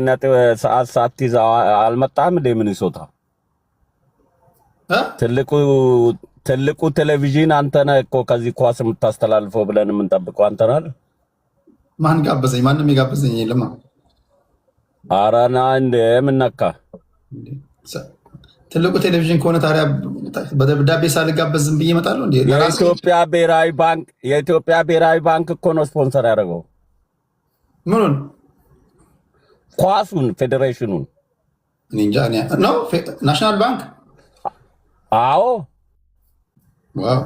ነጥብ ሰዓት ሳትይዝ አልመጣም እንደ ምን ይሶታ ትልቁ ቴሌቪዥን አንተ ነህ እኮ ከዚህ ኳስ የምታስተላልፈው ብለን የምንጠብቀው አንተ ነህ። ማን ጋበዘኝ? ማንም የጋበዘኝ የለም። አራና እንደ ምን ነካ? ትልቁ ቴሌቪዥን ከሆነ ታዲያ በደብዳቤ ሳልጋበዝ ዝም ብዬ እመጣለሁ እንዴ? የኢትዮጵያ ብሔራዊ ባንክ እኮ ነው ስፖንሰር ያደረገው። ምኑን? ኳሱን፣ ፌዴሬሽኑን እንጃ ነው። ናሽናል ባንክ። አዎ ዋው።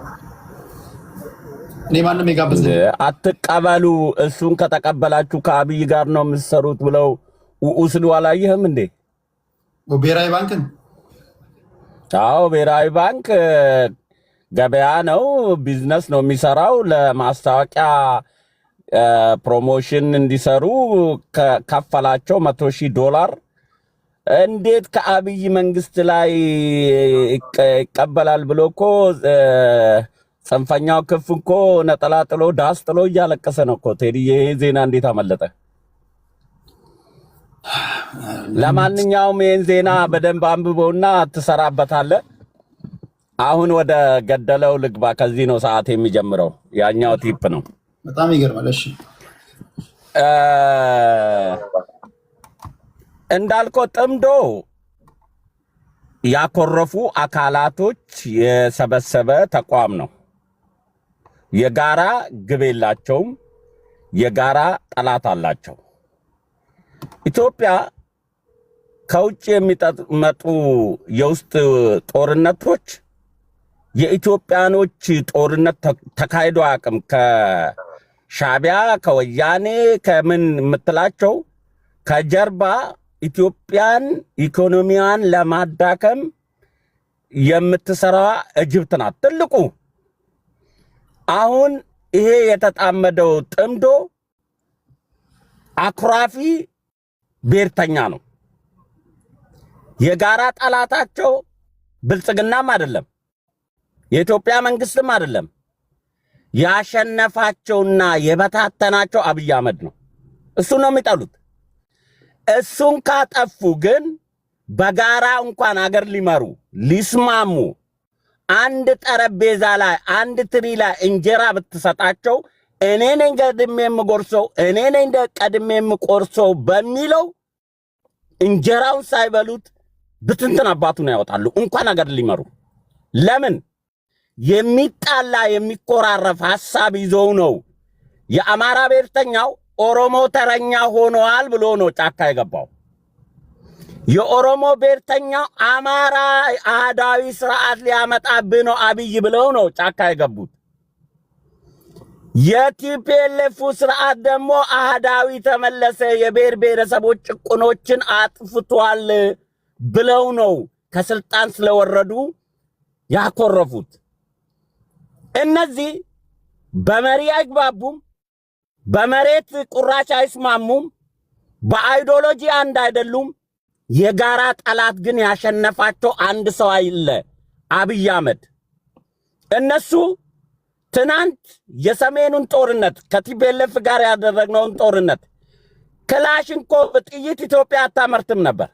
እኔ ማንም የጋበዘኝ አትቀበሉ። እሱን ከተቀበላችሁ ከአብይ ጋር ነው የምትሰሩት ብለው ውስሉ አላየህም እንዴ? ብሔራዊ ባንክን። አዎ ብሔራዊ ባንክ ገበያ ነው፣ ቢዝነስ ነው የሚሰራው። ለማስታወቂያ ፕሮሞሽን እንዲሰሩ ከከፈላቸው $100,000 እንዴት ከአብይ መንግስት ላይ ይቀበላል ብሎ እኮ ጽንፈኛው ክፍ እኮ ነጠላ ጥሎ ዳስ ጥሎ እያለቀሰ ነው እኮ። ቴዲዬ ይሄ ዜና እንዴት አመለጠ? ለማንኛውም ይሄን ዜና በደንብ አንብበውና ትሰራበታለህ። አሁን ወደ ገደለው ልግባ። ከዚህ ነው ሰዓት የሚጀምረው። ያኛው ቲፕ ነው። በጣም ይገርማል። እሺ እንዳልከው ጥምዶ ያኮረፉ አካላቶች የሰበሰበ ተቋም ነው። የጋራ ግብ የላቸውም። የጋራ ጠላት አላቸው። ኢትዮጵያ ከውጭ የሚመጡ የውስጥ ጦርነቶች የኢትዮጵያኖች ጦርነት ተካሂዶ አቅም ከሻቢያ ከወያኔ ከምን የምትላቸው ከጀርባ ኢትዮጵያን ኢኮኖሚያን ለማዳከም የምትሰራ እጅብት ናት ትልቁ። አሁን ይሄ የተጣመደው ጥምዶ አኩራፊ ብሔርተኛ ነው። የጋራ ጠላታቸው ብልጽግናም አይደለም፣ የኢትዮጵያ መንግስትም አይደለም። ያሸነፋቸውና የበታተናቸው አብይ አህመድ ነው። እሱ ነው የሚጠሉት። እሱን ካጠፉ ግን በጋራ እንኳን አገር ሊመሩ ሊስማሙ አንድ ጠረጴዛ ላይ አንድ ትሪ ላይ እንጀራ ብትሰጣቸው እኔ ነኝ ቀድሜ የምጎርሰው እኔ ነኝ ቀድሜ የምቆርሰው በሚለው እንጀራውን ሳይበሉት ብትንትን አባቱን ያወጣሉ። እንኳን አገር ሊመሩ ለምን የሚጣላ የሚቆራረፍ ሐሳብ ይዘው ነው። የአማራ ብሔርተኛው ኦሮሞ ተረኛ ሆኗል ብሎ ነው ጫካ የገባው። የኦሮሞ ብሔርተኛው አማራ አህዳዊ ስርዓት ሊያመጣብህ ነው አብይ ብለው ነው ጫካ የገቡት። የቲፒኤልኤፍ ስርዓት ደግሞ አህዳዊ ተመለሰ፣ የብሔር ብሔረሰቦች ጭቁኖችን አጥፍቷል ብለው ነው ከስልጣን ስለወረዱ ያኮረፉት። እነዚህ በመሪ አይግባቡም፣ በመሬት ቁራጭ አይስማሙም፣ በአይዲዮሎጂ አንድ አይደሉም። የጋራ ጠላት ግን ያሸነፋቸው አንድ ሰው አይለ አብይ አህመድ። እነሱ ትናንት የሰሜኑን ጦርነት ከቲፒኤልኤፍ ጋር ያደረግነውን ጦርነት ክላሽንኮቭ ጥይት ኢትዮጵያ አታመርትም ነበር፣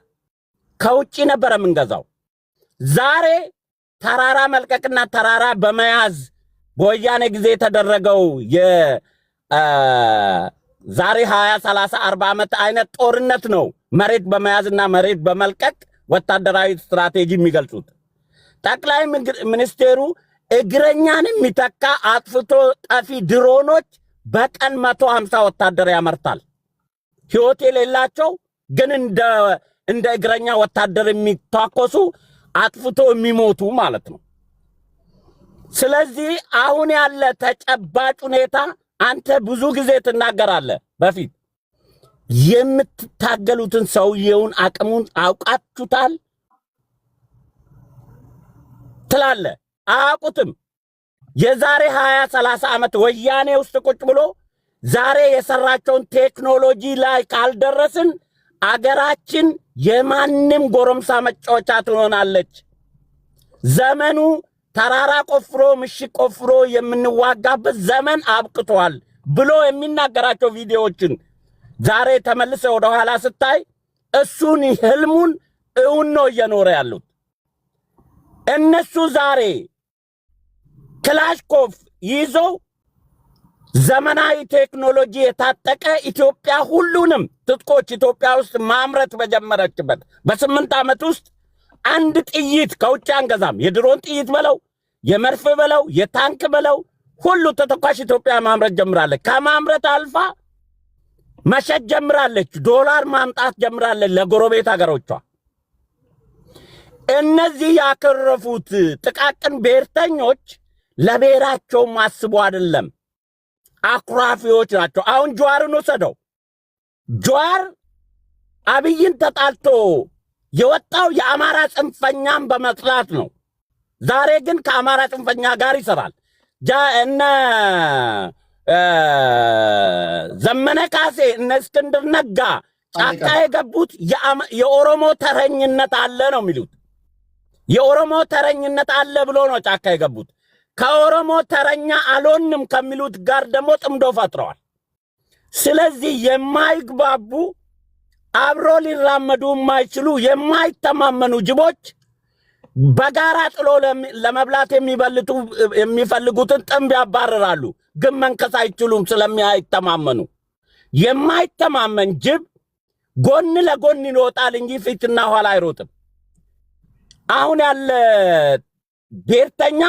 ከውጪ ነበር የምንገዛው። ዛሬ ተራራ መልቀቅና ተራራ በመያዝ በወያኔ ጊዜ የተደረገው ዛሬ 20 30 40 ዓመት አይነት ጦርነት ነው። መሬት በመያዝና መሬት በመልቀቅ ወታደራዊ ስትራቴጂ የሚገልጹት ጠቅላይ ሚኒስቴሩ እግረኛን የሚተካ አጥፍቶ ጠፊ ድሮኖች በቀን 150 ወታደር ያመርታል። ህይወት የሌላቸው ግን እንደ እግረኛ ወታደር የሚታኮሱ አጥፍቶ የሚሞቱ ማለት ነው። ስለዚህ አሁን ያለ ተጨባጭ ሁኔታ አንተ ብዙ ጊዜ ትናገራለህ። በፊት የምትታገሉትን ሰውየውን አቅሙን አውቃችሁታል ትላለህ። አያውቁትም። የዛሬ 20 30 ዓመት ወያኔ ውስጥ ቁጭ ብሎ ዛሬ የሰራቸውን ቴክኖሎጂ ላይ ካልደረስን አገራችን የማንም ጎረምሳ መጫወቻ ትሆናለች። ዘመኑ ተራራ ቆፍሮ ምሽግ ቆፍሮ የምንዋጋበት ዘመን አብቅቷል ብሎ የሚናገራቸው ቪዲዮዎችን ዛሬ ተመልሰ ወደ ኋላ ስታይ እሱን ህልሙን እውን ነው እየኖረ ያሉት። እነሱ ዛሬ ክላሽኮፍ ይዞ ዘመናዊ ቴክኖሎጂ የታጠቀ ኢትዮጵያ ሁሉንም ትጥቆች ኢትዮጵያ ውስጥ ማምረት በጀመረችበት በ8 ዓመት ውስጥ አንድ ጥይት ከውጭ አንገዛም። የድሮን ጥይት በለው የመርፍ በለው የታንክ በለው ሁሉ ተተኳሽ ኢትዮጵያ ማምረት ጀምራለች። ከማምረት አልፋ መሸጥ ጀምራለች። ዶላር ማምጣት ጀምራለች ለጎረቤት ሀገሮቿ። እነዚህ ያከረፉት ጥቃቅን ብሔርተኞች ለብሔራቸው ማስቡ አይደለም፣ አኩራፊዎች ናቸው። አሁን ጀዋርን ወሰደው። ጀዋር አብይን ተጣልቶ የወጣው የአማራ ጽንፈኛን በመጥላት ነው። ዛሬ ግን ከአማራ ጽንፈኛ ጋር ይሰራል። እነ ዘመነ ካሴ እነ እስክንድር ነጋ ጫካ የገቡት የኦሮሞ ተረኝነት አለ ነው የሚሉት። የኦሮሞ ተረኝነት አለ ብሎ ነው ጫካ የገቡት። ከኦሮሞ ተረኛ አልሆንም ከሚሉት ጋር ደግሞ ጥምዶ ፈጥረዋል። ስለዚህ የማይግባቡ አብሮ ሊራመዱ የማይችሉ የማይተማመኑ ጅቦች በጋራ ጥሎ ለመብላት የሚፈልጉትን ጥምብ ያባረራሉ። ግን መንከስ አይችሉም ስለማይተማመኑ። የማይተማመን ጅብ ጎን ለጎን ይሮጣል እንጂ ፊትና ኋላ አይሮጥም። አሁን ያለ ብሔርተኛ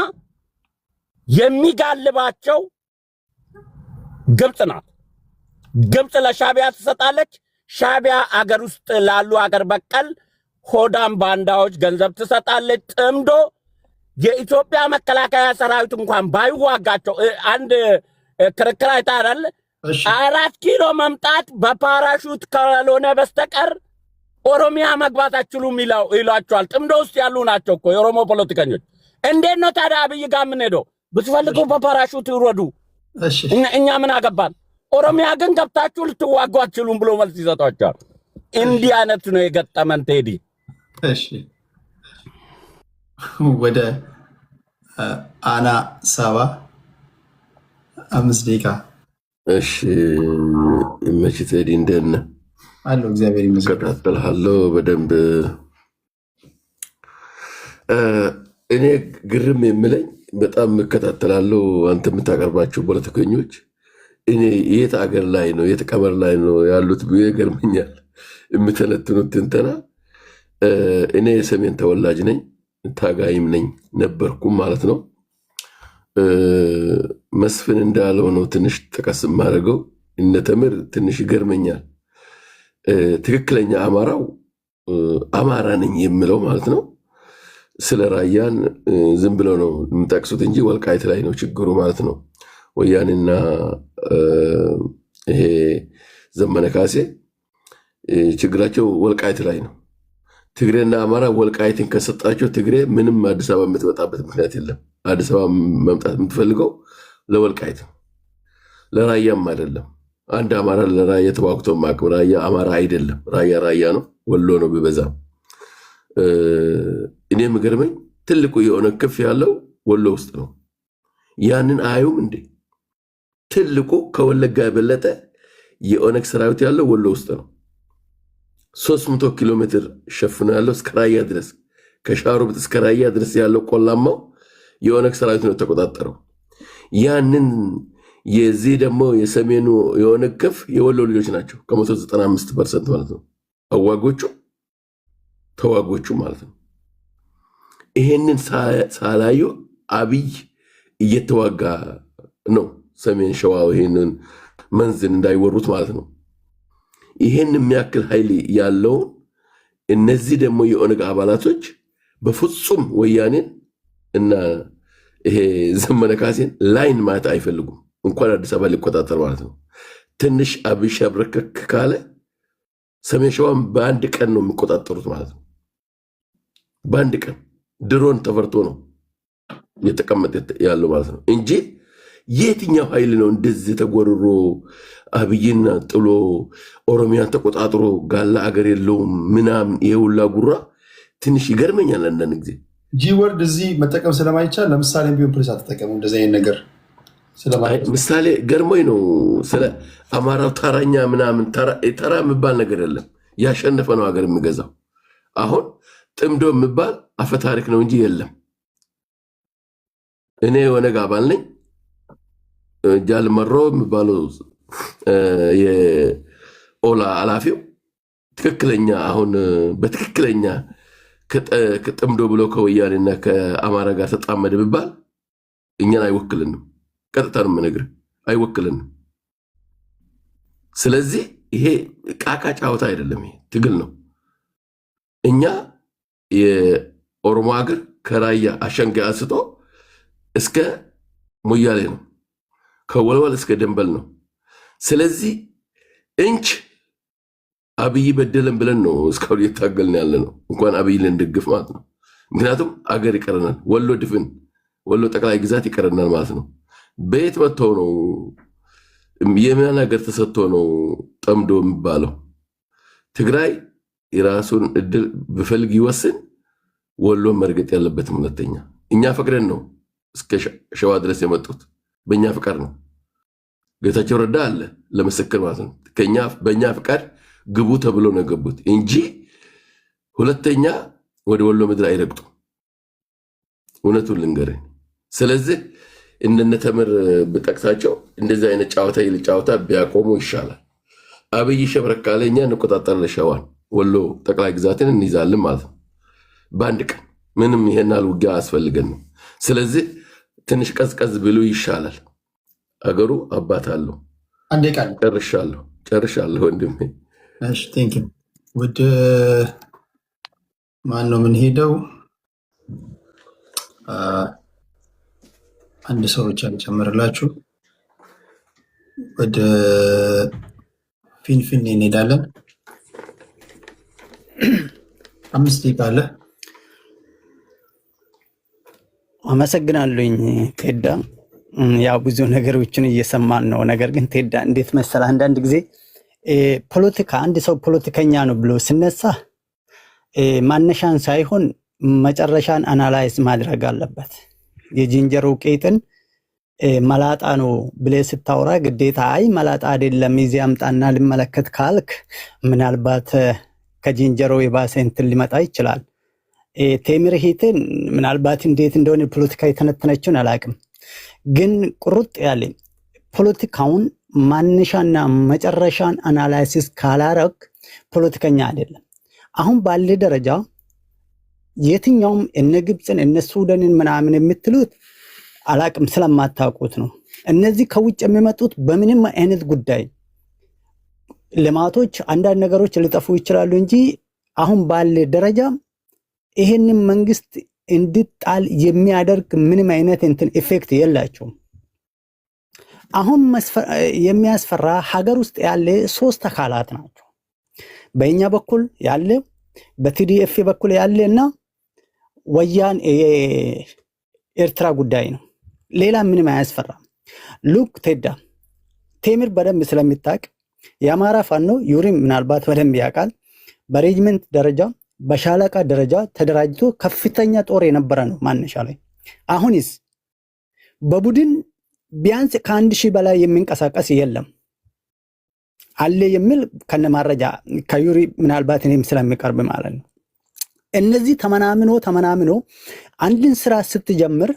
የሚጋልባቸው ግብጽ ናት። ግብጽ ለሻቢያ ትሰጣለች። ሻቢያ አገር ውስጥ ላሉ አገር በቀል ሆዳም ባንዳዎች ገንዘብ ትሰጣለች። ጥምዶ የኢትዮጵያ መከላከያ ሰራዊት እንኳን ባይዋጋቸው አንድ ክርክር አይታራል። 4 ኪሎ መምጣት በፓራሹት ካልሆነ በስተቀር ኦሮሚያ መግባት አትችሉም ይሏቸዋል። ጥምዶ ውስጥ ያሉ ናቸው እኮ የኦሮሞ ፖለቲከኞች። እንዴት ነው ታዲያ አብይ ጋር የምንሄደው? ብትፈልጉ በፓራሹት ይውረዱ፣ እኛ ምን አገባን? ኦሮሚያ ግን ገብታችሁ ልትዋጉ አትችሉም ብሎ መልስ ይሰጧቸዋል። እንዲህ አይነት ነው የገጠመን ቴዲ። እሺ ወደ አና ሳባ 5 ደቂቃ። እሺ መቼ ቴዲ እንደነ አለው እግዚአብሔር ይመስገን። እከታተልሃለሁ በደንብ። እኔ ግርም የምለኝ በጣም እከታተላለሁ አንተ የምታቀርባቸው ፖለቲከኞች እኔ የት አገር ላይ ነው የት ቀመር ላይ ነው ያሉት ብዬ ገርመኛል። የምተነትኑት ትንተና እኔ የሰሜን ተወላጅ ነኝ፣ ታጋይም ነኝ ነበርኩም ማለት ነው። መስፍን እንዳለው ነው ትንሽ ጠቀስ የማደርገው። እነ ተምር ትንሽ ይገርመኛል። ትክክለኛ አማራው አማራ ነኝ የምለው ማለት ነው። ስለ ራያን ዝም ብለው ነው የምጠቅሱት እንጂ ወልቃይት ላይ ነው ችግሩ ማለት ነው። ወያኔና ይሄ ዘመነ ካሴ ችግራቸው ወልቃይት ላይ ነው። ትግሬና አማራ ወልቃይትን ከሰጣቸው ትግሬ ምንም አዲስ አበባ የምትመጣበት ምክንያት የለም። አዲስ አበባ መምጣት የምትፈልገው ለወልቃይት ነው፣ ለራያም አይደለም። አንድ አማራ ለራያ ተዋግቶ ማቅብ ራያ አማራ አይደለም። ራያ ነው፣ ወሎ ነው ቢበዛም። እኔ የምገርመኝ ትልቁ የሆነ ክፍ ያለው ወሎ ውስጥ ነው። ያንን አዩም እንዴ? ትልቁ ከወለጋ የበለጠ የኦነግ ሰራዊት ያለው ወሎ ውስጥ ነው። 300 ኪሎ ሜትር ሸፍኖ ያለው እስከ ራያ ድረስ፣ ከሻሮቢት እስከ ራያ ድረስ ያለው ቆላማው የኦነግ ሰራዊት ነው ተቆጣጠረው። ያንን የዚህ ደግሞ የሰሜኑ የኦነግ ክፍ የወሎ ልጆች ናቸው ከ195% ማለት ነው። አዋጎቹ ተዋጎቹ ማለት ነው። ይሄንን ሳላዩ አብይ እየተዋጋ ነው ሰሜን ሸዋ ይሄንን መንዝን እንዳይወሩት ማለት ነው። ይሄን የሚያክል ኃይል ያለውን እነዚህ ደግሞ የኦነግ አባላቶች በፍጹም ወያኔን እና ይሄ ዘመነ ካሴን ላይን ማየት አይፈልጉም። እንኳን አዲስ አበባ ሊቆጣጠር ማለት ነው። ትንሽ አብይ ሸብረከክ ካለ ሰሜን ሸዋን በአንድ ቀን ነው የሚቆጣጠሩት ማለት ነው። በአንድ ቀን ድሮን ተፈርቶ ነው የተቀመጠ ያለው ማለት ነው እንጂ የትኛው ኃይል ነው እንደዚህ ተጎርሮ አብይና ጥሎ ኦሮሚያን ተቆጣጥሮ ጋላ አገር የለውም ምናምን የሁላ ጉራ ትንሽ ይገርመኛል። አንዳንድ ጊዜ ጂወርድ እዚህ መጠቀም ስለማይቻል ለምሳሌ ቢሆን ፕሬስ አትጠቀሙ። እንደዚህ አይነት ነገር ምሳሌ ገርሞኝ ነው። ስለ አማራው ተራኛ ምናምን ተራ የሚባል ነገር የለም። ያሸነፈ ነው ሀገር የሚገዛው። አሁን ጥምዶ የሚባል አፈታሪክ ነው እንጂ የለም። እኔ የኦነግ አባል ነኝ። ጃልመሮ የሚባለው የኦላ ኃላፊው ትክክለኛ አሁን በትክክለኛ ጥምዶ ብሎ ከወያኔና ከአማራ ጋር ተጣመደ ቢባል እኛን አይወክልንም። ቀጥታ ነው የምነግርህ፣ አይወክልንም። ስለዚህ ይሄ ቃቃ ጫወታ አይደለም፣ ይሄ ትግል ነው። እኛ የኦሮሞ ሀገር ከራያ አሸንጋ አንስቶ እስከ ሞያሌ ነው፣ ከወልወል እስከ ደንበል ነው። ስለዚህ እንች አብይ በደለን ብለን ነው እስካሁን እየታገልን ያለ ነው። እንኳን አብይ ልንደግፍ ማለት ነው። ምክንያቱም አገር ይቀረናል፣ ወሎ ድፍን ወሎ ጠቅላይ ግዛት ይቀረናል ማለት ነው። በየት መጥተው ነው የምን ሀገር ተሰጥቶ ነው ጠምዶ የሚባለው? ትግራይ የራሱን እድል ብፈልግ ይወስን፣ ወሎ መርገጥ ያለበትም ሁለተኛ እኛ ፈቅደን ነው እስከ ሸዋ ድረስ የመጡት በእኛ ፍቃድ ነው። ጌታቸው ረዳ አለ ለምስክር ማለት ነው። በእኛ ፍቃድ ግቡ ተብሎ ነው የገቡት እንጂ ሁለተኛ ወደ ወሎ ምድር አይረግጡ። እውነቱን ልንገርህ። ስለዚህ እንደነ ተምር ብጠቅሳቸው እንደዚህ አይነት ጨዋታ ጨዋታ ቢያቆሙ ይሻላል። አብይ ሸብረክ ካለ እኛ እንቆጣጠራለን፣ ሸዋን ወሎ ጠቅላይ ግዛትን እንይዛለን ማለት ነው በአንድ ቀን። ምንም ይሄናል ውጊያ አያስፈልገን ነው። ስለዚህ ትንሽ ቀዝቀዝ ብሎ ይሻላል። አገሩ አባት አለው። አንዴ ቃል ጨርሻለሁ ወንድሜ። እሺ ቴንክ ዩ። ወደ ማን ነው የምንሄደው? አንድ ሰው ብቻ ልጨምርላችሁ። ወደ ፊንፊኔ እንሄዳለን። 5 ደቂቃ አለ። አመሰግናለሁኝ ቴዳ። ያው ብዙ ነገሮችን እየሰማን ነው። ነገር ግን ቴዳ እንዴት መሰለህ፣ አንዳንድ ጊዜ ፖለቲካ አንድ ሰው ፖለቲከኛ ነው ብሎ ሲነሳ ማነሻን ሳይሆን መጨረሻን አናላይዝ ማድረግ አለበት። የዝንጀሮ ቄጥን መላጣ ነው ብለህ ስታወራ ግዴታ አይ መላጣ አይደለም ይዘህ አምጣና ልመለከት ካልክ ምናልባት ከዝንጀሮ የባሰ እንትን ሊመጣ ይችላል። ቴምር ሂትን ምናልባት እንዴት እንደሆነ ፖለቲካ የተነተነችውን አላቅም፣ ግን ቁርጥ ያለ ፖለቲካውን ማነሻና መጨረሻን አናላይሲስ ካላረግ ፖለቲከኛ አይደለም። አሁን ባለ ደረጃ የትኛውም እነ ግብፅን እነ ሱዳንን ምናምን የምትሉት አላቅም ስለማታውቁት ነው። እነዚህ ከውጭ የሚመጡት በምንም አይነት ጉዳይ ልማቶች፣ አንዳንድ ነገሮች ሊጠፉ ይችላሉ እንጂ አሁን ባለ ደረጃ ይሄንን መንግስት እንድጣል የሚያደርግ ምንም አይነት እንትን ኢፌክት የላቸውም። አሁን የሚያስፈራ ሀገር ውስጥ ያለ 3 አካላት ናቸው። በእኛ በኩል ያለ፣ በቲዲኤፍ በኩል ያለ እና ወያን ኤርትራ ጉዳይ ነው። ሌላ ምንም አያስፈራም። ሉክ ቴዳ ቴምር በደንብ ስለሚታቅ የአማራ ፋኖ ዩሪም ምናልባት በደንብ ያውቃል። በሬጅመንት ደረጃ በሻለቃ ደረጃ ተደራጅቶ ከፍተኛ ጦር የነበረ ነው ማነሻ ላይ። አሁንስ በቡድን ቢያንስ ከ1000 በላይ የሚንቀሳቀስ የለም አለ የሚል ከነማረጃ ከዩሪ ምናልባት እኔም ስለሚቀርብ ማለት ነው። እነዚህ ተመናምኖ አንድን ስራ ስትጀምር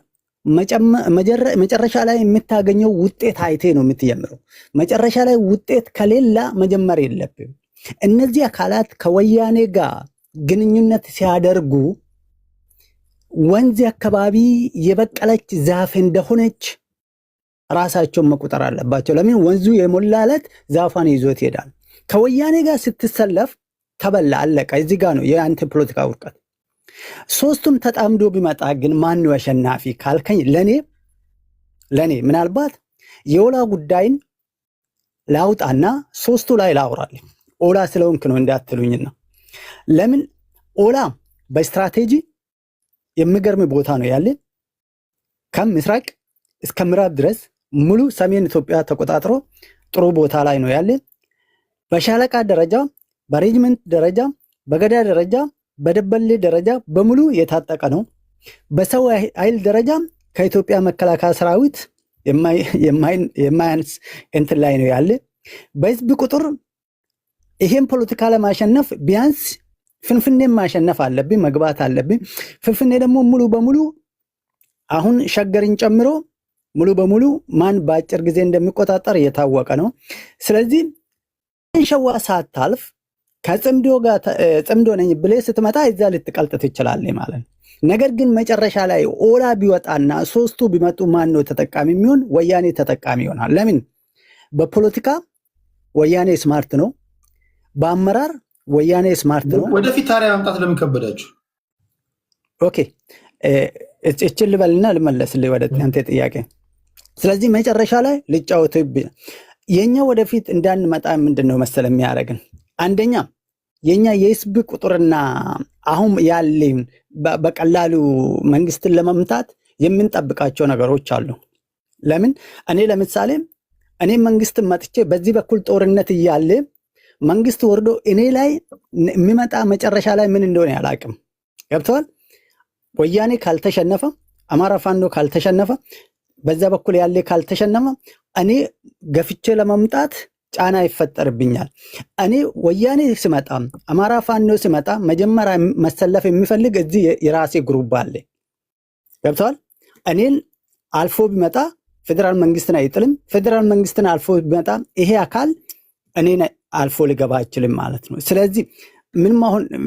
መጨረሻ ላይ የምታገኘው ውጤት አይቴ ነው የምትጀምረው። መጨረሻ ላይ ውጤት ከሌላ መጀመር የለብም። እነዚህ አካላት ከወያኔ ጋር ግንኙነት ሲያደርጉ ወንዝ አካባቢ የበቀለች ዛፍ እንደሆነች ራሳቸውን መቁጠር አለባቸው። ለምን ወንዙ የሞላለት ዛፏን ይዞት ይሄዳል። ከወያኔ ጋር ስትሰለፍ ተበላ፣ አለቀ። እዚህ ጋር ነው የአንተ ፖለቲካ ውድቀት። 3ቱም ተጣምዶ ቢመጣ ግን ማን ነው አሸናፊ ካልከኝ ለኔ ምናልባት የኦላ ጉዳይን ላውጣና 3ቱ ላይ ላውራል። ኦላ ስለሆንክ ነው እንዳትሉኝና፣ ለምን ኦላ በስትራቴጂ የሚገርም ቦታ ነው ያለ። ከምስራቅ እስከ ምዕራብ ድረስ ሙሉ ሰሜን ኢትዮጵያ ተቆጣጥሮ ጥሩ ቦታ ላይ ነው ያለ። በሻለቃ ደረጃ፣ በሬጅመንት ደረጃ፣ በገዳ ደረጃ፣ በደበሌ ደረጃ በሙሉ የታጠቀ ነው። በሰው ኃይል ደረጃ ከኢትዮጵያ መከላከያ ሰራዊት የማያንስ እንትን ላይ ነው ያለ። በህዝብ ቁጥር ይሄን ፖለቲካ ለማሸነፍ ቢያንስ ፍንፍኔን ማሸነፍ አለብኝ፣ መግባት አለብኝ። ፍንፍኔ ደግሞ ሙሉ በሙሉ አሁን ሸገርን ጨምሮ ሙሉ በሙሉ ማን በአጭር ጊዜ እንደሚቆጣጠር እየታወቀ ነው። ስለዚህ ሸዋ ሳታልፍ ከጽምዶ ጋር ጽምዶ ነኝ ብለህ ስትመጣ እዛ ልትቀልጥ ትችላለህ ማለት ነው። ነገር ግን መጨረሻ ላይ ኦላ ቢወጣና 3ቱ ቢመጡ ማን ነው ተጠቃሚ የሚሆን? ወያኔ ተጠቃሚ ይሆናል። ለምን? በፖለቲካ ወያኔ ስማርት ነው፣ በአመራር ወያኔ ስማርት ነው። ወደፊት ታዲያ ማምጣት ለምን ከበዳችሁ? ኦኬ እችን ልበልና ልመለስልህ ወደ አንተ ጥያቄ። ስለዚህ መጨረሻ ላይ ልጫወትብህ የኛ ወደፊት እንዳንመጣ ምንድነው መሰለ የሚያደርግን? አንደኛ የኛ የህዝብ ቁጥርና አሁን ያለ በቀላሉ መንግስትን ለመምታት የምንጠብቃቸው ነገሮች አሉ። ለምን? እኔ ለምሳሌ እኔ መንግስትን መጥቼ በዚህ በኩል ጦርነት እያለ መንግስት ወርዶ እኔ ላይ የሚመጣ መጨረሻ ላይ ምን እንደሆነ ያላቅም። ገብተዋል? ወያኔ ካልተሸነፈ አማራ ፋኖ ካልተሸነፈ በዛ በኩል ያለ ካልተሸነፈ እኔ ገፍቼ ለመምጣት ጫና ይፈጠርብኛል። እኔ ወያኔ ሲመጣ አማራ ፋኖ ሲመጣ መጀመሪያ መሰለፍ የሚፈልግ እዚህ የራሴ ግሩፕ አለ። ገብተዋል። እኔን አልፎ ቢመጣ ፌደራል መንግስትን አይጥልም። ፌደራል መንግስትን አልፎ ቢመጣ ይሄ አካል እኔን አልፎ ሊገባ አይችልም ማለት ነው። ስለዚህ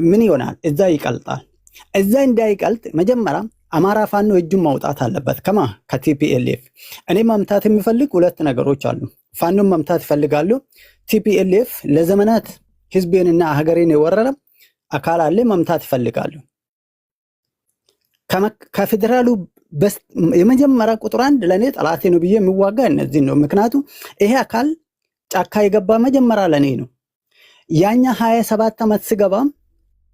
ምን ይሆናል? እዛ ይቀልጣል። እዛ እንዳይቀልጥ መጀመሪያ አማራ ፋኖ እጁን ማውጣት አለበት። ከቲፒኤልኤፍ እኔ መምታት የሚፈልግ ሁለት ነገሮች አሉ። ፋኖን መምታት ይፈልጋሉ። ቲፒኤልኤፍ ለዘመናት ህዝቤንና ሀገሬን የወረረ አካል አለ፣ መምታት ይፈልጋሉ። ከፌደራሉ የመጀመሪያ ቁጥር 1 ለእኔ ጠላቴ ነው ብዬ የሚዋጋ እነዚህ ነው። ምክንያቱም ይሄ አካል ጫካ የገባ መጀመሪያ ለእኔ ነው። ያኛ 27 ዓመት ስገባ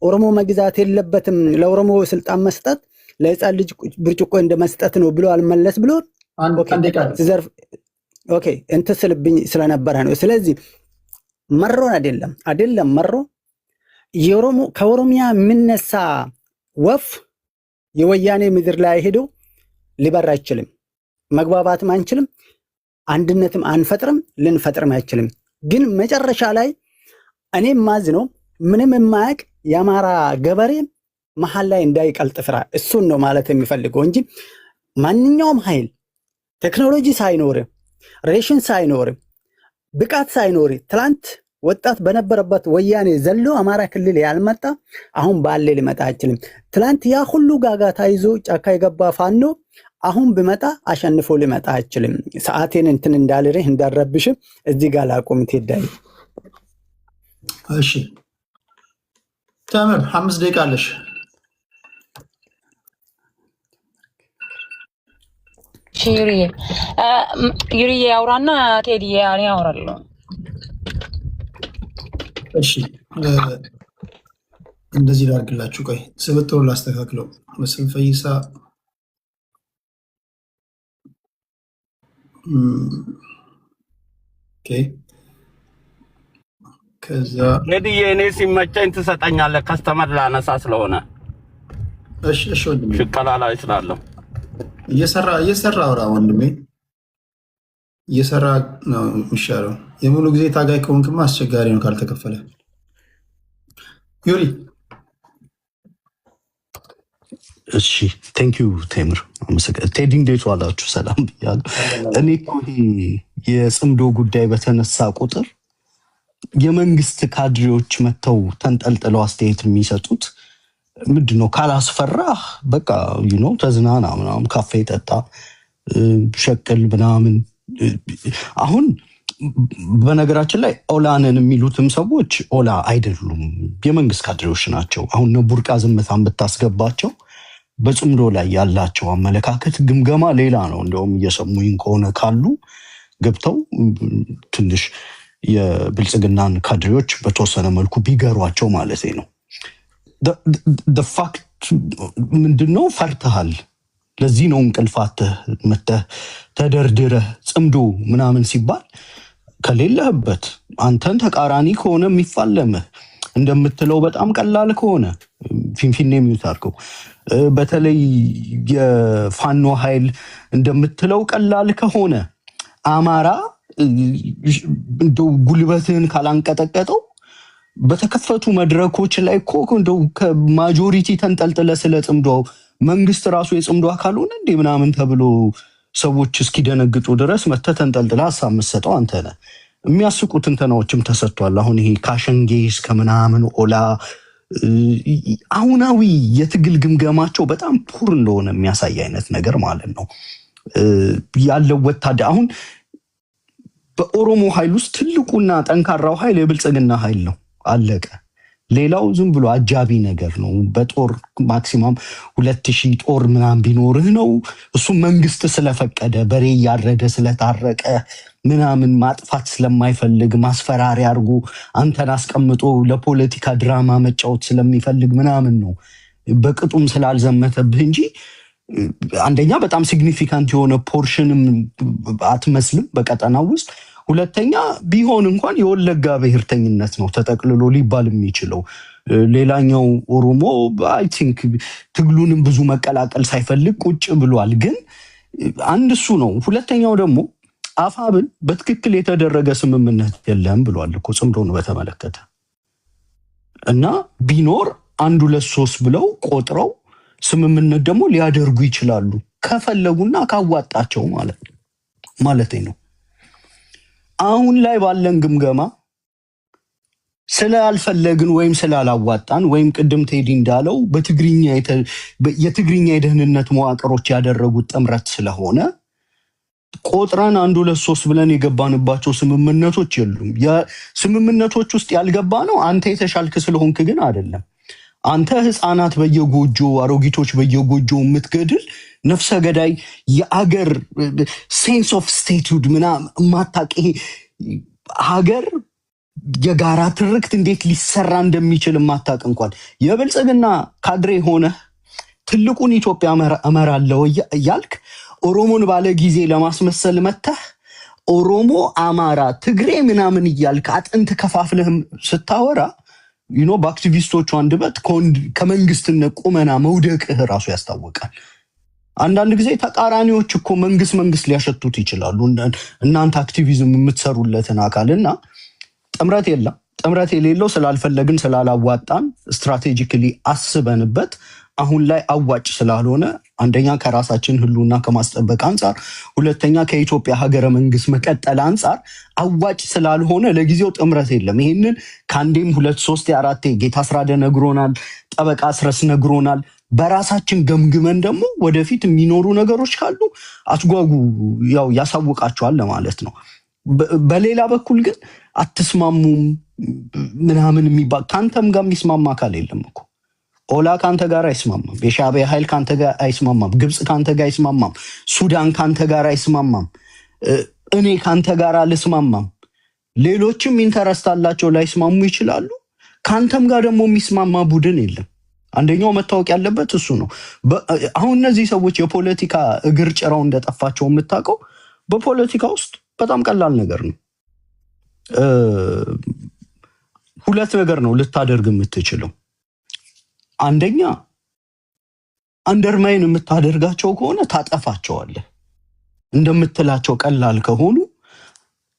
ኦሮሞ መግዛት የለበትም ለኦሮሞ ስልጣን መስጠት ለህፃን ልጅ ብርጭቆ እንደ መስጠት ነው ብሎ አልመለስ ብሎ እንትን ስልብኝ ስለነበረ ነው። ስለዚህ መሮን አይደለም መሮ ከኦሮሚያ የሚነሳ ወፍ የወያኔ ምድር ላይ ሄዶ ሊበር አይችልም። መግባባትም አንችልም፣ አንድነትም አንፈጥርም፣ ልንፈጥርም አይችልም። ግን መጨረሻ ላይ እኔ ማዝነው ምንም የማያውቅ የአማራ ገበሬ መሀል ላይ እንዳይቀልጥ ፍራ። እሱን ነው ማለት የሚፈልገው እንጂ ማንኛውም ኃይል ቴክኖሎጂ ሳይኖር ሬሽን ሳይኖር ብቃት ሳይኖር ትላንት ወጣት በነበረበት ወያኔ ዘሎ አማራ ክልል ያልመጣ አሁን ባለ ሊመጣ አይችልም። ትላንት ያ ሁሉ ጋጋታ ይዞ ጫካ የገባ ፋኖ አሁን ቢመጣ አሸንፎ ሊመጣ አይችልም። ሰዓቴን እንትን እንዳልርህ እንዳረብሽ እዚህ ጋር ላቆም ትሄዳይ። እሺ ተምር 5 ደቂቃ አለሽ። ዩሪዬ አውራና ቴዲዬ እኔ አወራለሁ። እሺ እንደዚህ ላድርግላችሁ። ቆይ ስብጥሩ ላስተካክለው። መስፍን ፈይሳ ኦኬ። ከዛ ቴዲዬ እኔ ሲመቸኝ ትሰጠኛለህ፣ ከስተመር ላነሳ ስለሆነ። እሺ ወንድሜ ሽቀላ ላይ ስላለሁ እየሰራ አውራ ወንድሜ፣ እየሰራ ነው የሚሻለው። የሙሉ ጊዜ ታጋይ ከሆንክማ አስቸጋሪ ነው ካልተከፈለ። ዩሪ እሺ ቴንክ ዩ ቴምር ቴዲ እንዴት ዋላችሁ? ሰላም ብያለሁ። እኔ እኮ ይሄ የጽምዶ ጉዳይ በተነሳ ቁጥር የመንግስት ካድሬዎች መጥተው ተንጠልጥለው አስተያየት የሚሰጡት ምንድነው? ካላስፈራህ በቃ ተዝናና ምናምን፣ ካፌ ጠጣ፣ ሸቅል ምናምን። አሁን በነገራችን ላይ ኦላንን የሚሉትም ሰዎች ኦላ አይደሉም፣ የመንግስት ካድሬዎች ናቸው። አሁን ቡርቃ ዝምታን ብታስገባቸው በጽምዶ ላይ ያላቸው አመለካከት ግምገማ ሌላ ነው። እንደውም እየሰሙኝ ከሆነ ካሉ ገብተው ትንሽ የብልጽግናን ካድሬዎች በተወሰነ መልኩ ቢገሯቸው ማለት ነው። ፋክት ምንድነው? ፈርተሃል። ለዚህ ነው እንቅልፋትህ መተህ ተደርድረህ ጽምዶ ምናምን ሲባል ከሌለህበት አንተን ተቃራኒ ከሆነ የሚፋለምህ እንደምትለው በጣም ቀላል ከሆነ ፊንፊኔ የሚዩት አድርገው። በተለይ የፋኖ ኃይል እንደምትለው ቀላል ከሆነ አማራ እንደው ጉልበትህን ካላንቀጠቀጠው በተከፈቱ መድረኮች ላይ እኮ እንደው ከማጆሪቲ ተንጠልጥለ ስለ ጽምዶ መንግስት ራሱ የጽምዶ አካል ሆነ እንዴ ምናምን ተብሎ ሰዎች እስኪደነግጡ ድረስ መተህ ተንጠልጥለ ሀሳብ የምትሰጠው አንተ ነህ። የሚያስቁ ትንተናዎችም ተሰጥቷል። አሁን ይሄ ካሸንጌ እስከ ምናምን ኦላ አሁናዊ የትግል ግምገማቸው በጣም ፑር እንደሆነ የሚያሳይ አይነት ነገር ማለት ነው ያለው ወታደር። አሁን በኦሮሞ ኃይል ውስጥ ትልቁና ጠንካራው ኃይል የብልጽግና ኃይል ነው። አለቀ። ሌላው ዝም ብሎ አጃቢ ነገር ነው። በጦር ማክሲማም 2000 ጦር ምናምን ቢኖርህ ነው። እሱ መንግስት ስለፈቀደ በሬ ያረደ ስለታረቀ ምናምን ማጥፋት ስለማይፈልግ ማስፈራሪያ አድርጎ አንተን አስቀምጦ ለፖለቲካ ድራማ መጫወት ስለሚፈልግ ምናምን ነው። በቅጡም ስላልዘመተብህ እንጂ አንደኛ በጣም ሲግኒፊካንት የሆነ ፖርሽንም አትመስልም በቀጠናው ውስጥ። ሁለተኛ ቢሆን እንኳን የወለጋ ብሔርተኝነት ነው ተጠቅልሎ ሊባል የሚችለው። ሌላኛው ኦሮሞ አይ ቲንክ ትግሉንም ብዙ መቀላቀል ሳይፈልግ ቁጭ ብሏል። ግን አንድ እሱ ነው። ሁለተኛው ደግሞ አፋብን በትክክል የተደረገ ስምምነት የለም ብሏል እኮ ጽምዶን በተመለከተ እና ቢኖር 1 2 3 ብለው ቆጥረው ስምምነት ደግሞ ሊያደርጉ ይችላሉ ከፈለጉና ካዋጣቸው ማለት ነው። አሁን ላይ ባለን ግምገማ ስላልፈለግን ወይም ስላላዋጣን ወይም ቅድም ቴዲ እንዳለው የትግርኛ የደህንነት መዋቅሮች ያደረጉት ጥምረት ስለሆነ ቆጥረን 1 2 3 ብለን የገባንባቸው ስምምነቶች የሉም። የስምምነቶች ውስጥ ያልገባ ነው አንተ የተሻልክ ስለሆንክ ግን አይደለም። አንተ ህፃናት በየጎጆ አሮጊቶች በየጎጆ የምትገድል ነፍሰ ገዳይ የአገር ሴንስ ኦፍ ስቴትሁድ ማታቂ ሀገር የጋራ ትርክት እንዴት ሊሰራ እንደሚችል ማታቅ እንኳን የብልጽግና ካድሬ ሆነ ትልቁን ኢትዮጵያ እመራለሁ እያልክ ኦሮሞን ባለ ጊዜ ለማስመሰል መተህ ኦሮሞ፣ አማራ፣ ትግሬ ምናምን እያልክ አጥንት ከፋፍለህም ስታወራ በአክቲቪስቶቹ አንደበት ከመንግስትነት ቁመና መውደቅህ ራሱ ያስታውቃል። አንዳንድ ጊዜ ተቃራኒዎች እኮ መንግስት ሊያሸቱት ይችላሉ እናንተ አክቲቪዝም የምትሰሩለትን አካልና ጥምረት የለም። ጥምረት የሌለው ስላልፈለግን ስላላዋጣን ስትራቴጂካሊ አስበንበት አሁን ላይ አዋጭ ስላልሆነ አንደኛ ከራሳችን ህልውና ከማስጠበቅ አንጻር፣ ሁለተኛ ከኢትዮጵያ ሀገረ መንግስት መቀጠል አንጻር አዋጭ ስላልሆነ ለጊዜው ጥምረት የለም። ይህንን ከአንዴም 2 3 4 ጌታ አስራደ ነግሮናል፣ ጠበቃ አስረስ ነግሮናል። በራሳችን ገምግመን ደግሞ ወደፊት የሚኖሩ ነገሮች ካሉ አትጓጉ ያሳውቃቸዋል ለማለት ነው። በሌላ በኩል ግን አትስማሙም ምናምን የሚባል ካንተም ጋር የሚስማማ አካል የለም እኮ። ኦላ ካንተ ጋር አይስማማም፣ የሻዕቢያ ኃይል ካንተ ጋር አይስማማም፣ ግብፅ ካንተ ጋር አይስማማም፣ ሱዳን ካንተ ጋር አይስማማም፣ እኔ ካንተ ጋር አልስማማም። ሌሎችም ኢንተረስት አላቸው ላይስማሙ ይችላሉ። ካንተም ጋር ደግሞ የሚስማማ ቡድን የለም። አንደኛው መታወቅ ያለበት እሱ ነው። አሁን እነዚህ ሰዎች የፖለቲካ እግር ጭራው እንደጠፋቸው የምታውቀው በፖለቲካ ውስጥ በጣም ቀላል ነገር ነው። 2 ነገር ነው ልታደርግ የምትችለው። አንደኛ አንደርማይን የምታደርጋቸው ከሆነ ታጠፋቸዋለህ። እንደምትላቸው ቀላል ከሆኑ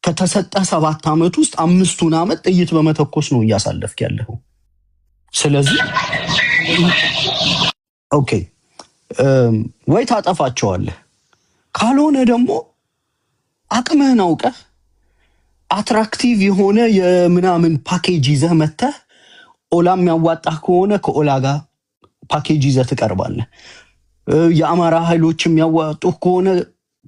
ከተሰጠ 7 ዓመት ውስጥ 5ቱን ዓመት ጥይት በመተኮስ ነው እያሳለፍክ ያለው። ስለዚህ ኦኬ ወይ ታጠፋቸዋለህ፣ ካልሆነ ደግሞ አቅምህን አውቀህ አትራክቲቭ የሆነ የምናምን ፓኬጅ ይዘህ መተህ ኦላ የሚያዋጣህ ከሆነ ከኦላ ጋር ፓኬጅ ይዘህ ትቀርባለህ። የአማራ ኃይሎች የሚያዋጡህ ከሆነ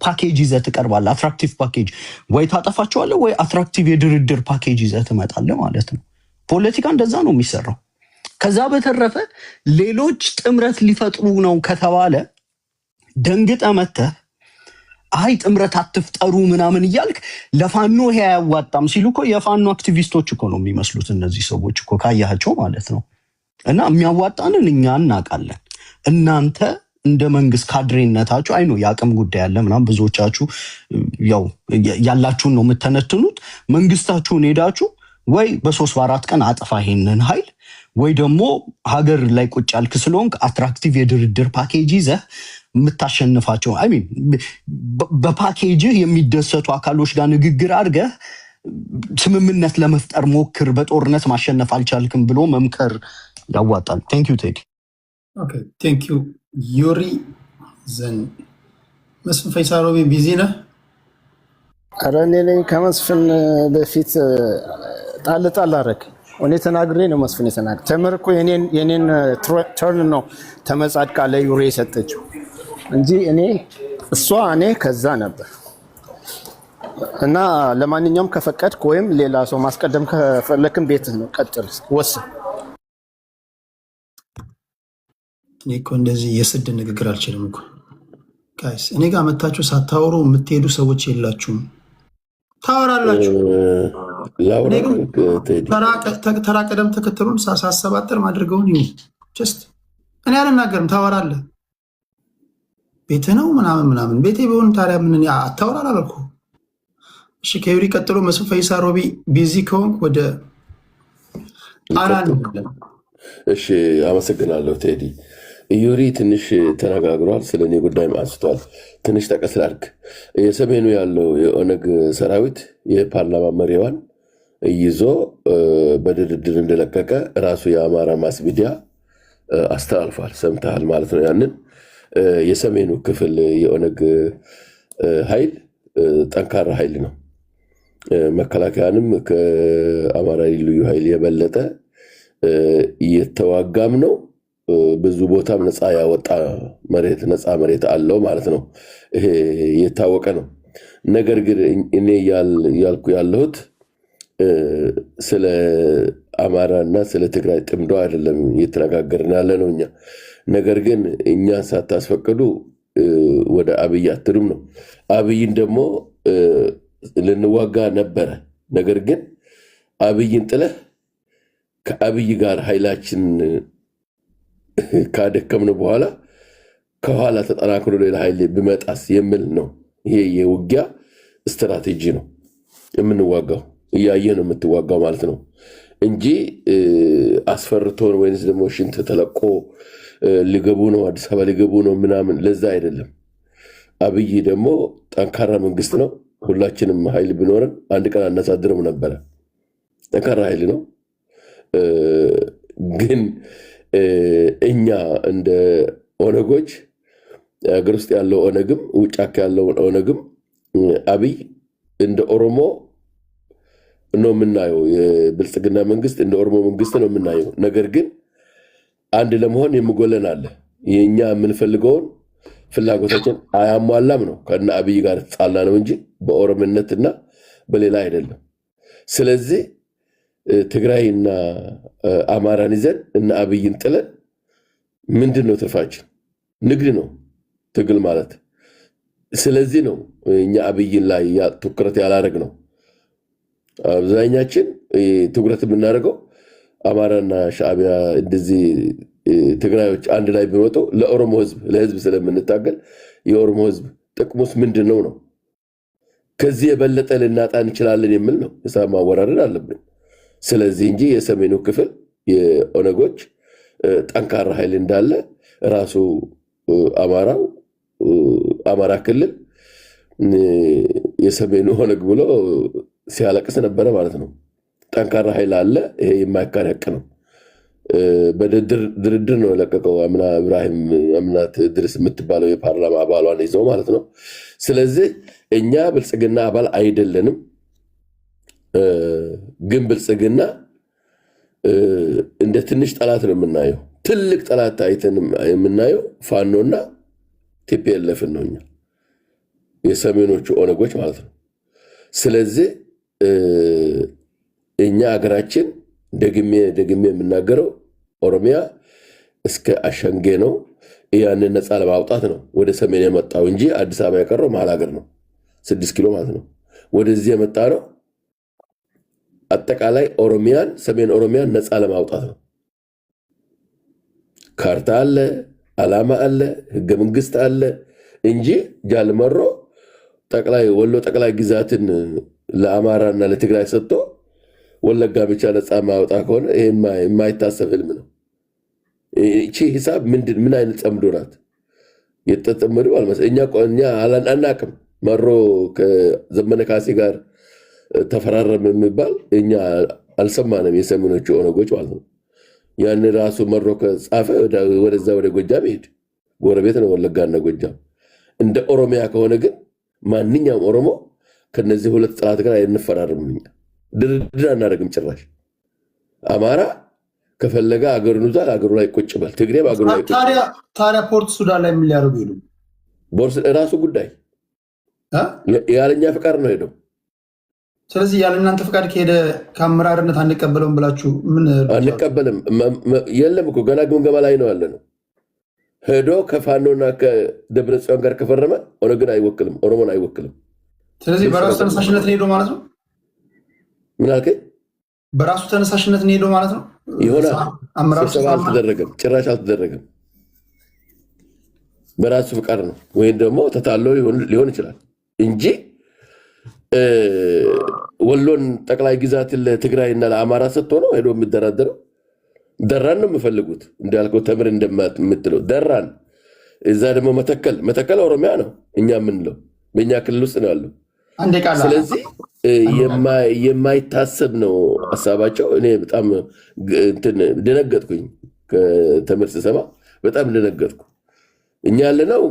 ፓኬጅ ይዘህ ትቀርባለህ። አትራክቲቭ ፓኬጅ ወይ ታጠፋቸዋለህ ወይ አትራክቲቭ የድርድር ፓኬጅ ይዘህ ትመጣለህ ማለት ነው። ፖለቲካ እንደዛ ነው የሚሰራው። ከዛ በተረፈ ሌሎች ጥምረት ሊፈጥሩ ነው ከተባለ ደንግጠ መተህ አይ ጥምረት አትፍጠሩ ምናምን እያልክ ለፋኖ ይሄ አያዋጣም ሲሉ እኮ የፋኖ አክቲቪስቶች እኮ ነው የሚመስሉት እነዚህ ሰዎች እኮ ካያቸው ማለት ነው። እና የሚያዋጣንን እኛ እናውቃለን። እናንተ እንደ መንግስት ካድሬነታችሁ አይ ነው የአቅም ጉዳይ ያለ ምናምን ብዙዎቻችሁ ያላችሁን ነው የምተነትኑት። መንግስታችሁን ሄዳችሁ ወይ በ3 በ4 ቀን አጥፋ ይሄንን ኃይል ወይ ደግሞ ሀገር ላይ ቁጭ ያልክ ስለሆንክ አትራክቲቭ የድርድር ፓኬጅ ይዘህ የምታሸንፋቸው በፓኬጅህ የሚደሰቱ አካሎች ጋር ንግግር አድርገህ ስምምነት ለመፍጠር ሞክር። በጦርነት ማሸነፍ አልቻልክም ብሎ መምከር ያዋጣል። ቴንክ ዩ ቴዲ። ኦኬ ቴንክ ዩ ዩሪ ዘን መስፍን ፈይሳሮቤ ቢዚ ነህ? ኧረ እኔ ነኝ ከመስፍን በፊት ጣል አደረግ እኔ ተናግሬ ነው መስፍን የተናገረ። ተምር እኮ የኔን ተርን ነው ተመጻድቃ ለዩሪ የሰጠችው እንጂ እኔ ከዛ ነበር። እና ለማንኛውም ከፈቀድክ ወይም ሌላ ሰው ማስቀደም ከፈለክም ቤትህ ነው፣ ቀጥል ወስን። እኔ እኮ እንደዚህ የስድ ንግግር አልችልም እኮ ጋይስ። እኔ ጋር መታችሁ ሳታወሩ የምትሄዱ ሰዎች የላችሁም፣ ታወራላችሁ። ተራ ቀደም ተከተሉን ሳሳሰባጥር ማድረገውን ይሁን ጀስት እኔ አልናገርም። ታወራለህ ቤት ነው ምናምን ቤቴ ቢሆን ታዲያ ምን አታወራ አላልኩ። እሺ ከዩሪ ቀጥሎ መስፍን ፈይሳ ሮቢ ቢዚ ከሆንክ ወደ አናን። እሺ አመሰግናለሁ ቴዲ። ዩሪ ትንሽ ተነጋግሯል፣ ስለ እኔ ጉዳይም አንስቷል። ትንሽ ጠቀስ ላድርግ። የሰሜኑ ያለው የኦነግ ሰራዊት የፓርላማ መሪዋን ይዞ በድርድር እንደለቀቀ ራሱ የአማራ ማስ ሚዲያ አስተላልፏል። ሰምተሃል ማለት ነው። ያንን የሰሜኑ ክፍል የኦነግ ኃይል ጠንካራ ኃይል ነው። መከላከያንም ከአማራ ልዩ ኃይል የበለጠ እየተዋጋም ነው። ብዙ ቦታም ነፃ ያወጣ መሬት ነፃ መሬት አለው ማለት ነው። ይሄ የታወቀ ነው። ነገር ግን እኔ ያልኩ ያለሁት ስለ አማራና ስለ ትግራይ ጥምዶ አይደለም እየተነጋገርን ያለ ነው እኛ። ነገር ግን እኛን ሳታስፈቅዱ ወደ አብይ አትሉም ነው። አብይን ደግሞ ልንዋጋ ነበረ። ነገር ግን አብይን ጥለህ ከአብይ ጋር ኃይላችን ካደከምን በኋላ ከኋላ ተጠናክሮ ሌላ ኃይል ብመጣስ የሚል ነው። ይሄ የውጊያ ስትራቴጂ ነው የምንዋጋው። እያየ ነው የምትዋጋው ማለት ነው እንጂ አስፈርቶን ወይንስ ደግሞ ሽንት ተለቆ ሊገቡ ነው አዲስ አበባ ሊገቡ ነው ምናምን፣ ለዛ አይደለም። አብይ ደግሞ ጠንካራ መንግስት ነው። ሁላችንም ኃይል ቢኖረን አንድ ቀን አናሳድርም ነበረ። ጠንካራ ኃይል ነው። ግን እኛ እንደ ኦነጎች ሀገር ውስጥ ያለው ኦነግም ውጭ ያለው ኦነግም አብይ እንደ ኦሮሞ ነው የምናየው። የብልጽግና መንግስት እንደ ኦሮሞ መንግስት ነው የምናየው። ነገር ግን አንድ ለመሆን የምጎለን አለ። የእኛ የምንፈልገውን ፍላጎታችን አያሟላም ነው። ከእነ አብይ ጋር ጣላ ነው እንጂ በኦሮምነትና በሌላ አይደለም። ስለዚህ ትግራይና አማራን ይዘን እና አብይን ጥለን ምንድን ነው ትርፋችን? ንግድ ነው ትግል ማለት። ስለዚህ ነው እኛ አብይን ላይ ትኩረት ያላረግ ነው። አብዛኛችን ትኩረት የምናደርገው አማራና ሻዕቢያ እንደዚህ ትግራዮች አንድ ላይ ቢመጡ ለኦሮሞ ህዝብ ለህዝብ ስለምንታገል የኦሮሞ ህዝብ ጥቅሙስ ምንድን ነው ነው። ከዚህ የበለጠ ልናጣ እንችላለን የሚል ነው። ሂሳብ ማወራረድ አለብን። ስለዚህ እንጂ የሰሜኑ ክፍል የኦነጎች ጠንካራ ኃይል እንዳለ ራሱ አማራ ክልል የሰሜኑ ኦነግ ብሎ ሲያለቅስ ነበረ ማለት ነው። ጠንካራ ኃይል አለ። ይሄ የማይካድ ሐቅ ነው። በድርድር ነው የለቀቀው አምና ኢብራሂም አምናት ድርስ የምትባለው የፓርላማ አባሏን ይዘው ማለት ነው። ስለዚህ እኛ ብልጽግና አባል አይደለንም። ግን ብልጽግና እንደ ትንሽ ጠላት ነው የምናየው። ትልቅ ጠላት አይተን የምናየው ፋኖና ቲፒኤልኤፍን ነው እኛ የሰሜኖቹ ኦነጎች ማለት ነው። ስለዚህ እኛ ሀገራችን ደግሜ የምናገረው ኦሮሚያ እስከ አሸንጌ ነው። ያንን ነፃ ለማውጣት ነው ወደ ሰሜን የመጣው እንጂ አዲስ አበባ የቀረው መሀል ሀገር ነው፣ 6 ኪሎ ማለት ነው። ወደዚህ የመጣ ነው አጠቃላይ ኦሮሚያን ሰሜን ኦሮሚያን ነፃ ለማውጣት ነው። ካርታ አለ፣ አላማ አለ፣ ህገ መንግስት አለ እንጂ ጃልመሮ ወሎ ጠቅላይ ግዛትን ለአማራና ለትግራይ ሰጥቶ ወለጋ ብቻ ነፃ ማውጣ ከሆነ ይሄ የማይታሰብ ህልም ነው። እቺ ሂሳብ ምን አይነት ጸምዶ ናት? የተጠመዱ እኛ አናቅም። መሮ ከዘመነ ካሴ ጋር ተፈራረም የሚባል እኛ አልሰማንም። የሰሜኖቹ ኦነጎች ማለት ነው። ያን ራሱ መሮ ከጻፈ ወደዛ ወደ ጎጃም ይሄድ፣ ጎረቤት ነው ወለጋና ጎጃም። እንደ ኦሮሚያ ከሆነ ግን ማንኛውም ኦሮሞ ከነዚህ ሁለት ጥላት ጋር አይንፈራረም። እኛ ድርድር አናደርግም ጭራሽ። አማራ ከፈለገ አገሩን ይዟል፣ አገሩ ላይ ቁጭ በል። ትግሬ በአገሩ ላይ ቁጭ። ታዲያ ፖርት ሱዳን ላይ ምን ሊያደርጉ ሄዱ? ራሱ ጉዳይ ያለኛ ፍቃድ ነው ሄደው። ስለዚህ ያለ እናንተ ፍቃድ ከሄደ ከአመራርነት አንቀበለውም ብላችሁ ምን? አንቀበልም የለም እኮ ገና ግምገማ ላይ ነው ያለ ነው። ሄዶ ከፋኖና ከደብረጽዮን ጋር ከፈረመ ኦነግን አይወክልም፣ ኦሮሞን አይወክልም። ስለዚህ በራሱ ተነሳሽነት ሄዶ ማለት ነው። ምን አልከኝ? በራሱ ተነሳሽነት ሄዶ ማለት ነው። ይሆናል። ስብሰባ አልተደረገም፣ ጭራሽ አልተደረገም። በራሱ ፍቃድ ነው። ወይም ደግሞ ተታሎ ሊሆን ይችላል እንጂ ወሎን ጠቅላይ ግዛት ለትግራይና ለአማራ ሰጥቶ ነው ሄዶ የሚደራደረው። ደራን ነው የሚፈልጉት እንዳልከው ተምር እንደምትለው ደራን። እዛ ደግሞ መተከል ኦሮሚያ ነው እኛ የምንለው በእኛ ክልል ውስጥ ነው ያለው። ስለዚህ የማይታሰብ ነው ሀሳባቸው። እኔ በጣም ደነገጥኩኝ ከተምር ስሰማ በጣም ደነገጥኩ። እኛ ያለነው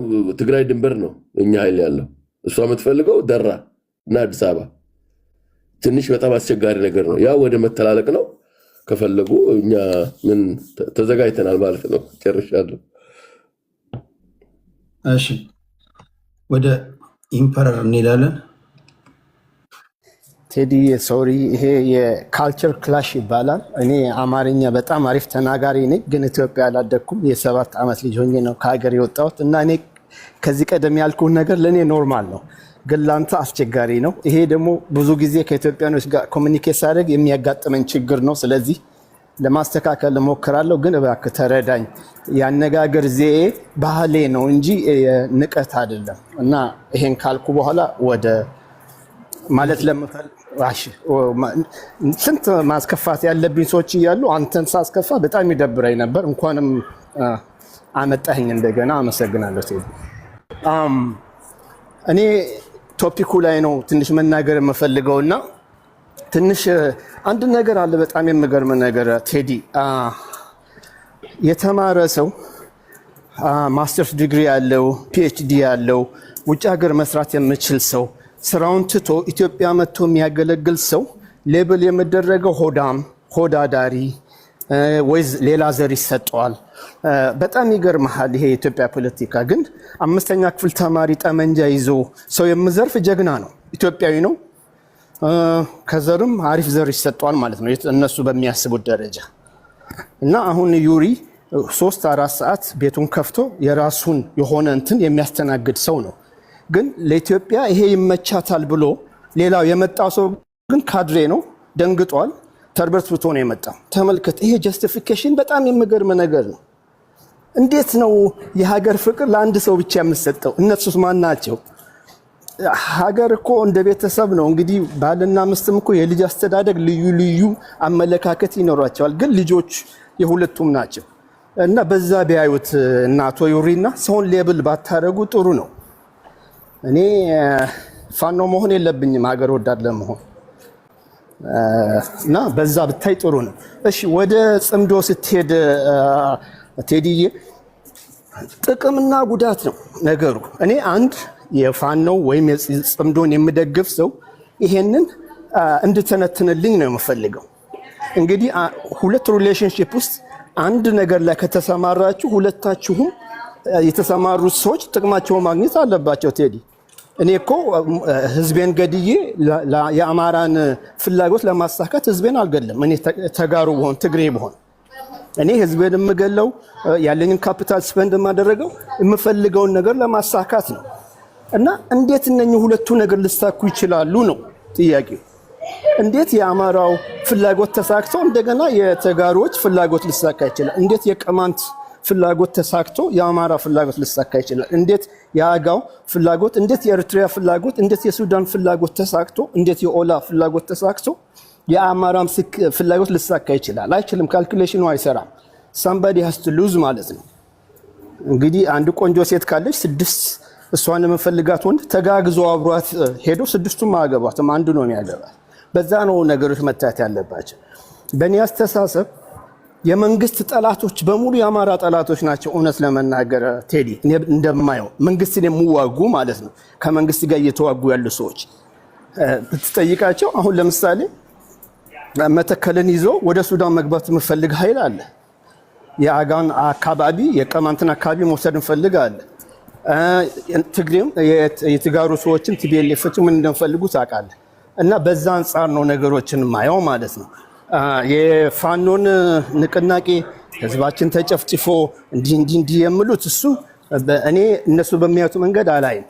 ትግራይ ድንበር ነው እኛ ኃይል ያለው፣ እሷ የምትፈልገው ደራ እና አዲስ አበባ። ትንሽ በጣም አስቸጋሪ ነገር ነው። ያ ወደ መተላለቅ ነው። ከፈለጉ እኛ ምን ተዘጋጅተናል ማለት ነው። ጨርሻለሁ። እሺ ወደ ኢምፐረር እንሄዳለን። ቴዲ ሶሪ፣ ይሄ የካልቸር ክላሽ ይባላል። እኔ አማርኛ በጣም አሪፍ ተናጋሪ ነኝ፣ ግን ኢትዮጵያ አላደኩም። የ7 ዓመት ልጅ ሆኜ ነው ከሀገር የወጣሁት እና እኔ ከዚህ ቀደም ያልኩህ ነገር ለእኔ ኖርማል ነው፣ ግን ለአንተ አስቸጋሪ ነው። ይሄ ደግሞ ብዙ ጊዜ ከኢትዮጵያኖች ጋር ኮሚኒኬት ሳደርግ የሚያጋጥመን ችግር ነው። ስለዚህ ለማስተካከል እሞክራለሁ፣ ግን እባክህ ተረዳኝ። የአነጋገር ዘዬ ባህሌ ነው እንጂ ንቀት አይደለም። እና ይሄን ካልኩ በኋላ ወደ ማለት ስንት ማስከፋት ያለብኝ ሰዎች እያሉ አንተን ሳስከፋ በጣም ይደብረኝ ነበር። እንኳንም አመጣኸኝ እንደገና። አመሰግናለሁ ቴዲ። እኔ ቶፒኩ ላይ ነው ትንሽ መናገር የምፈልገውና ትንሽ አንድ ነገር አለ። በጣም የሚገርም ነገር ቴዲ፣ የተማረ ሰው ማስተርስ ዲግሪ ያለው ፒኤችዲ ያለው ውጭ ሀገር መስራት የሚችል ሰው ስራውን ትቶ ኢትዮጵያ መጥቶ የሚያገለግል ሰው ሌብል የሚደረገው ሆዳም፣ ሆዳዳሪ ወይ ሌላ ዘር ይሰጠዋል። በጣም ይገርምሃል። ይሄ የኢትዮጵያ ፖለቲካ ግን 5ኛ ክፍል ተማሪ ጠመንጃ ይዞ ሰው የሚዘርፍ ጀግና ነው፣ ኢትዮጵያዊ ነው። ከዘርም አሪፍ ዘር ይሰጠዋል ማለት ነው እነሱ በሚያስቡት ደረጃ። እና አሁን ዩሪ 3-4 ሰዓት ቤቱን ከፍቶ የራሱን የሆነ እንትን የሚያስተናግድ ሰው ነው። ግን ለኢትዮጵያ ይሄ ይመቻታል ብሎ ሌላው የመጣው ሰው ግን ካድሬ ነው፣ ደንግጧል፣ ተርበትብቶ ነው የመጣው። ተመልከት፣ ይሄ ጀስቲፊኬሽን በጣም የሚገርም ነገር ነው። እንዴት ነው የሀገር ፍቅር ለአንድ ሰው ብቻ የምሰጠው? እነሱስ ማን ናቸው? ሀገር እኮ እንደ ቤተሰብ ነው። እንግዲህ ባልና ሚስትም እኮ የልጅ አስተዳደግ ልዩ ልዩ አመለካከት ይኖራቸዋል፣ ግን ልጆች የሁለቱም ናቸው። እና በዛ ቢያዩት እናቶ ዩሪና ሰውን ሌብል ባታደርጉ ጥሩ ነው። እኔ ፋኖ መሆን የለብኝም ሀገር ወዳድ ለመሆን እና በዛ ብታይ ጥሩ ነው። እሺ ወደ ጽምዶ ስትሄድ ቴዲዬ፣ ጥቅምና ጉዳት ነው ነገሩ። እኔ አንድ የፋኖ ወይም የጽምዶን የምደግፍ ሰው ይሄንን እንድተነትንልኝ ነው የምፈልገው። እንግዲህ ሁለት ሪሌሽንሺፕ ውስጥ አንድ ነገር ላይ ከተሰማራችሁ ሁለታችሁም የተሰማሩት ሰዎች ጥቅማቸውን ማግኘት አለባቸው። ቴዲ፣ እኔ እኮ ህዝቤን ገድዬ የአማራን ፍላጎት ለማሳካት ህዝቤን አልገለም። እኔ ተጋሩ ብሆን ትግሬ ብሆን እኔ ህዝቤን የምገለው ያለኝን ካፒታል ስፔንድ የማደረገው የምፈልገውን ነገር ለማሳካት ነው። እና እንዴት እነኚህ ሁለቱ ነገር ሊሳኩ ይችላሉ ነው ጥያቄው። እንዴት የአማራው ፍላጎት ተሳክቶ እንደገና የተጋሮች ፍላጎት ሊሳካ ይችላል? እንዴት የቅማንት ፍላጎት ተሳክቶ የአማራ ፍላጎት ሊሳካ ይችላል? እንዴት የአጋው ፍላጎት፣ እንዴት የኤርትራ ፍላጎት፣ እንዴት የሱዳን ፍላጎት ተሳክቶ፣ እንዴት የኦላ ፍላጎት ተሳክቶ የአማራም ፍላጎት ሊሳካ ይችላል? አይችልም። ካልኩሌሽኑ አይሰራም። somebody has to lose ማለት ነው። እንግዲህ አንድ ቆንጆ ሴት ካለች 6 እሷን የምፈልጋት ወንድ ተጋግዞ አብሯት ሄዶ 6ቱም አያገባትም፣ አንዱ ነው የሚያገባት። በዛ ነው ነገሮች መታየት ያለባቸው። በእኔ አስተሳሰብ የመንግስት ጠላቶች በሙሉ የአማራ ጠላቶች ናቸው። እውነት ለመናገር ቴዲ፣ እኔ እንደማየው መንግስትን የሚዋጉ ማለት ነው፣ ከመንግስት ጋር እየተዋጉ ያሉ ሰዎች ብትጠይቃቸው፣ አሁን ለምሳሌ መተከልን ይዞ ወደ ሱዳን መግባት የምፈልግ ኃይል አለ። የአጋን አካባቢ የቅማንትን አካባቢ መውሰድ እንፈልጋለን። ትግሬም የትጋሩ ሰዎችን ቲቢኤልኤፎች ምን እንደምፈልጉ ታውቃለህ። እና በዛ አንጻር ነው ነገሮችን ማየው ማለት ነው። የፋኖን ንቅናቄ ህዝባችን ተጨፍጭፎ እንዲህ የሚሉት እሱ እኔ እነሱ በሚያዩት መንገድ አላይም።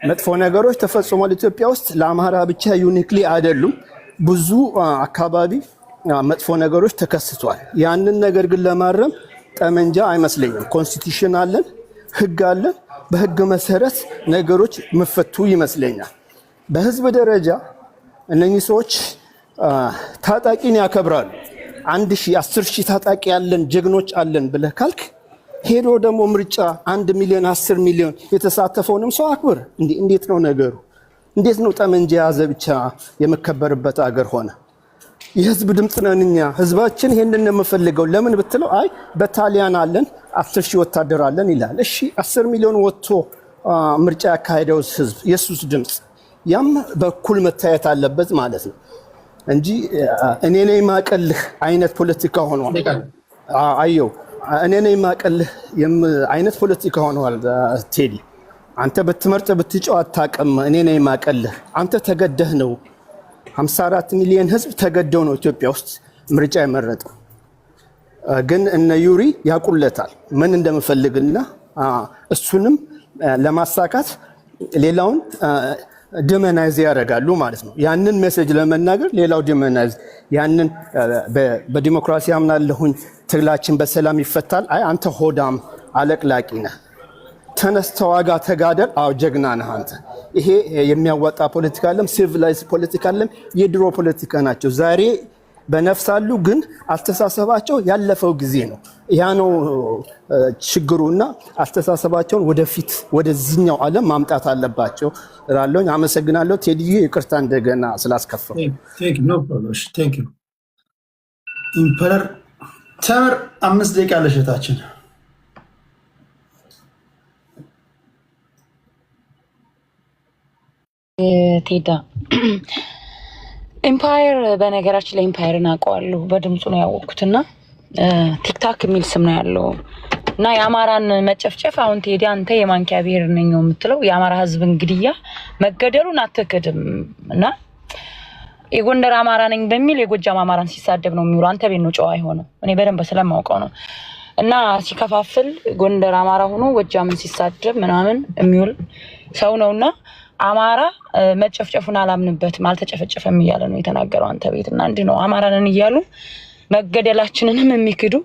መጥፎ ነገሮች ተፈጽሟል ኢትዮጵያ ውስጥ። ለአማራ ብቻ ዩኒክሊ አይደሉም፣ ብዙ አካባቢ መጥፎ ነገሮች ተከስቷል። ያንን ነገር ግን ለማረም ጠመንጃ አይመስለኝም። ኮንስቲቱሽን አለን፣ ህግ አለን። በህግ መሰረት ነገሮች መፈቱ ይመስለኛል። በህዝብ ደረጃ እነኚህ ሰዎች ታጣቂን ያከብራሉ። 1000 10,000 ታጣቂ ያለን ጀግኖች አለን ብለህ ካልክ ሄዶ ደግሞ ምርጫ 1 ሚሊዮን 10 ሚሊዮን የተሳተፈውንም ሰው አክብር። እንዴት ነው ነገሩ? እንዴት ነው ጠመንጃ ያዘ ብቻ የመከበርበት አገር ሆነ? የህዝብ ድምፅ ነን እኛ። ህዝባችን ይሄንን ነው የምፈልገው። ለምን ብትለው አይ በታሊያን አለን 10,000 ወታደር አለን ይላል። እሺ 10 ሚሊዮን ወጥቶ ምርጫ ያካሄደው ህዝብ የሱስ ድምፅ ያም በኩል መታየት አለበት ማለት ነው እንጂ እኔ ነኝ ማቀልህ አይነት ፖለቲካ ሆኗል። አየው እኔ ነኝ ማቀልህ አይነት ፖለቲካ ሆኗል። ቴዲ አንተ በትመርጥ ብትጫው አታውቅም። እኔ ነኝ ማቀልህ አንተ ተገደህ ነው 54 ሚሊዮን ህዝብ ተገደው ነው ኢትዮጵያ ውስጥ ምርጫ የመረጠው። ግን እነ ዩሪ ያቁለታል ምን እንደምፈልግና እሱንም ለማሳካት ሌላውን ዲሞናይዝ ያደርጋሉ ማለት ነው። ያንን ሜሴጅ ለመናገር ሌላው ዲሞናይዝ ያንን በዲሞክራሲ አምናለሁኝ ትግላችን በሰላም ይፈታል። አይ አንተ ሆዳም አለቅላቂ ነህ፣ ተነስ ተዋጋ፣ ተጋደል፣ አው ጀግና ነህ አንተ። ይሄ የሚያዋጣ ፖለቲካ አለም፣ ሲቪላይዝ ፖለቲካ አለም፣ የድሮ ፖለቲካ ናቸው። ዛሬ በነፍሳሉ ግን አስተሳሰባቸው ያለፈው ጊዜ ነው። ያ ነው ችግሩና አስተሳሰባቸውን ወደፊት ወደዚህኛው ዓለም ማምጣት አለባቸው እላለሁ። አመሰግናለሁ ቴዲዬ፣ ይቅርታ እንደገና ስላስከፈው። ኢምፐረር ተምር 5 ደቂቃ ለሸታችን ቴዳ ኢምፓየር በነገራችን ላይ ኢምፓየርን አውቀዋለሁ በድምፁ ነው ያወቅኩትና ቲክታክ የሚል ስም ነው ያለው እና የአማራን መጨፍጨፍ አሁን ቴዲ አንተ የማንኪያ ብሔር ነኝ ነው የምትለው የአማራ ህዝብ እንግዲያ መገደሉን አትክድም እና የጎንደር አማራ ነኝ በሚል የጎጃም አማራን ሲሳደብ ነው የሚውለው። አንተ ቤት ነው ጨዋ አይሆነው እኔ በደንብ ስለማውቀው ነው እና ሲከፋፍል ጎንደር አማራ ሆኖ ጎጃምን ሲሳደብ ምናምን የሚውል ሰው ነውና አማራ መጨፍጨፉን አላምንበትም አልተጨፈጨፈም እያለ ነው የተናገረው አንተ ቤት እና እንዴ ነው አማራንን እያሉ መገደላችንንም የሚክዱ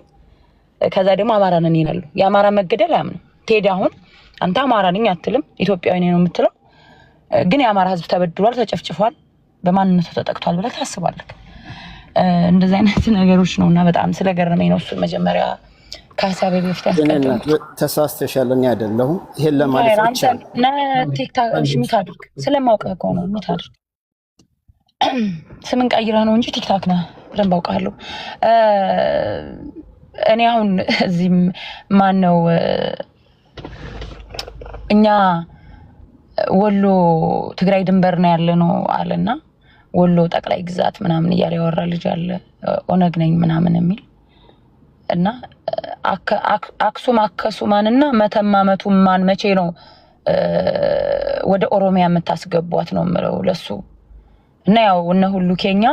ከዛ ደግሞ አማራንን ይላሉ። የአማራ መገደል አያምንም ቴዲ። አሁን አንተ አማራ ነኝ አትልም ኢትዮጵያዊ ነኝ ነው የምትለው፣ ግን የአማራ ህዝብ ተበድሏል፣ ተጨፍጭፏል፣ በማንነቱ ተጠቅቷል ብለህ ታስባለህ? እንደዚህ አይነት ነገሮች ነውና በጣም ስለገረመኝ ነው እሱ መጀመሪያ ከሀሳቤ በፊት ያስቀደምኩት። ተሳስተሻል፣ እኔ አይደለሁም ይሄን ለማለት ብቻ ነው። ቲክታክ ሚት አድርግ ስለማውቅህ እኮ ነው ሚት አድርግ። ስምን ቀይረህ ነው እንጂ ቲክታክ ነህ በደንብ አውቃለሁ። እኔ አሁን እዚህም ማን ነው እኛ ወሎ ትግራይ ድንበር ነው ያለ ነው አለና ወሎ ጠቅላይ ግዛት ምናምን እያለ ያወራ ልጅ አለ ኦነግ ነኝ ምናምን የሚል እና አክሱም አከሱማንና መተማመቱማን መቼ ነው ወደ ኦሮሚያ የምታስገቧት ነው የምለው ለሱ። እና ያው እነ ሁሉ ኬኛ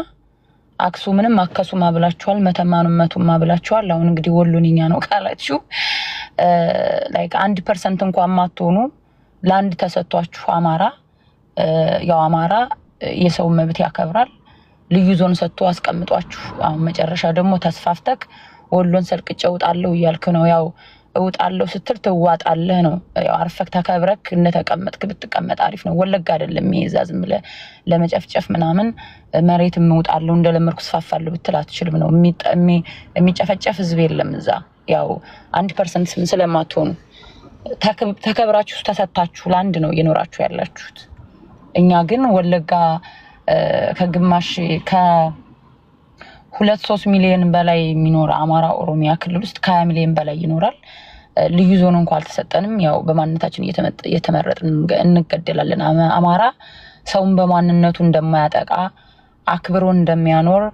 አክሱምንም አከሱማ ብላችኋል፣ መተማኑም መቱማ ብላችኋል። አሁን እንግዲህ ወሎንኛ ነው ካላችሁ ላይክ 1% እንኳን ማትሆኑ ላንድ ተሰጥቷችሁ አማራ ያው አማራ የሰው መብት ያከብራል ልዩ ዞን ሰጥቶ አስቀምጧችሁ አሁን መጨረሻ ደግሞ ተስፋፍተክ ወሎን ሰልቅጬ እውጣለሁ እያልክ ነው። ያው እውጣለሁ ስትል ትዋጣለህ ነው። ያው አርፈክ ተከብረክ እንደተቀመጥክ ብትቀመጥ አሪፍ ነው። ወለጋ አይደለም ይዛዝ ምለ ለመጨፍጨፍ ምናምን መሬትም እውጣለሁ እንደለመርኩ ስፋፋለሁ ብትል አትችልም ነው። የሚጨፈጨፍ ህዝብ የለም እዛ። ያው 1% ስለማትሆኑ ተከብራችሁ ተሰጣችሁ ላንድ ነው እየኖራችሁ ያላችሁት። እኛ ግን ወለጋ ከግማሽ ከ2-3 ሚሊዮን በላይ የሚኖር አማራ ኦሮሚያ ክልል ውስጥ ከ20 ሚሊዮን በላይ ይኖራል። ልዩ ዞን እንኳን አልተሰጠንም። ያው በማንነታችን እየተመረጥን እንገደላለን። አማራ ሰውን በማንነቱ እንደማያጠቃ አክብሮ እንደሚያኖር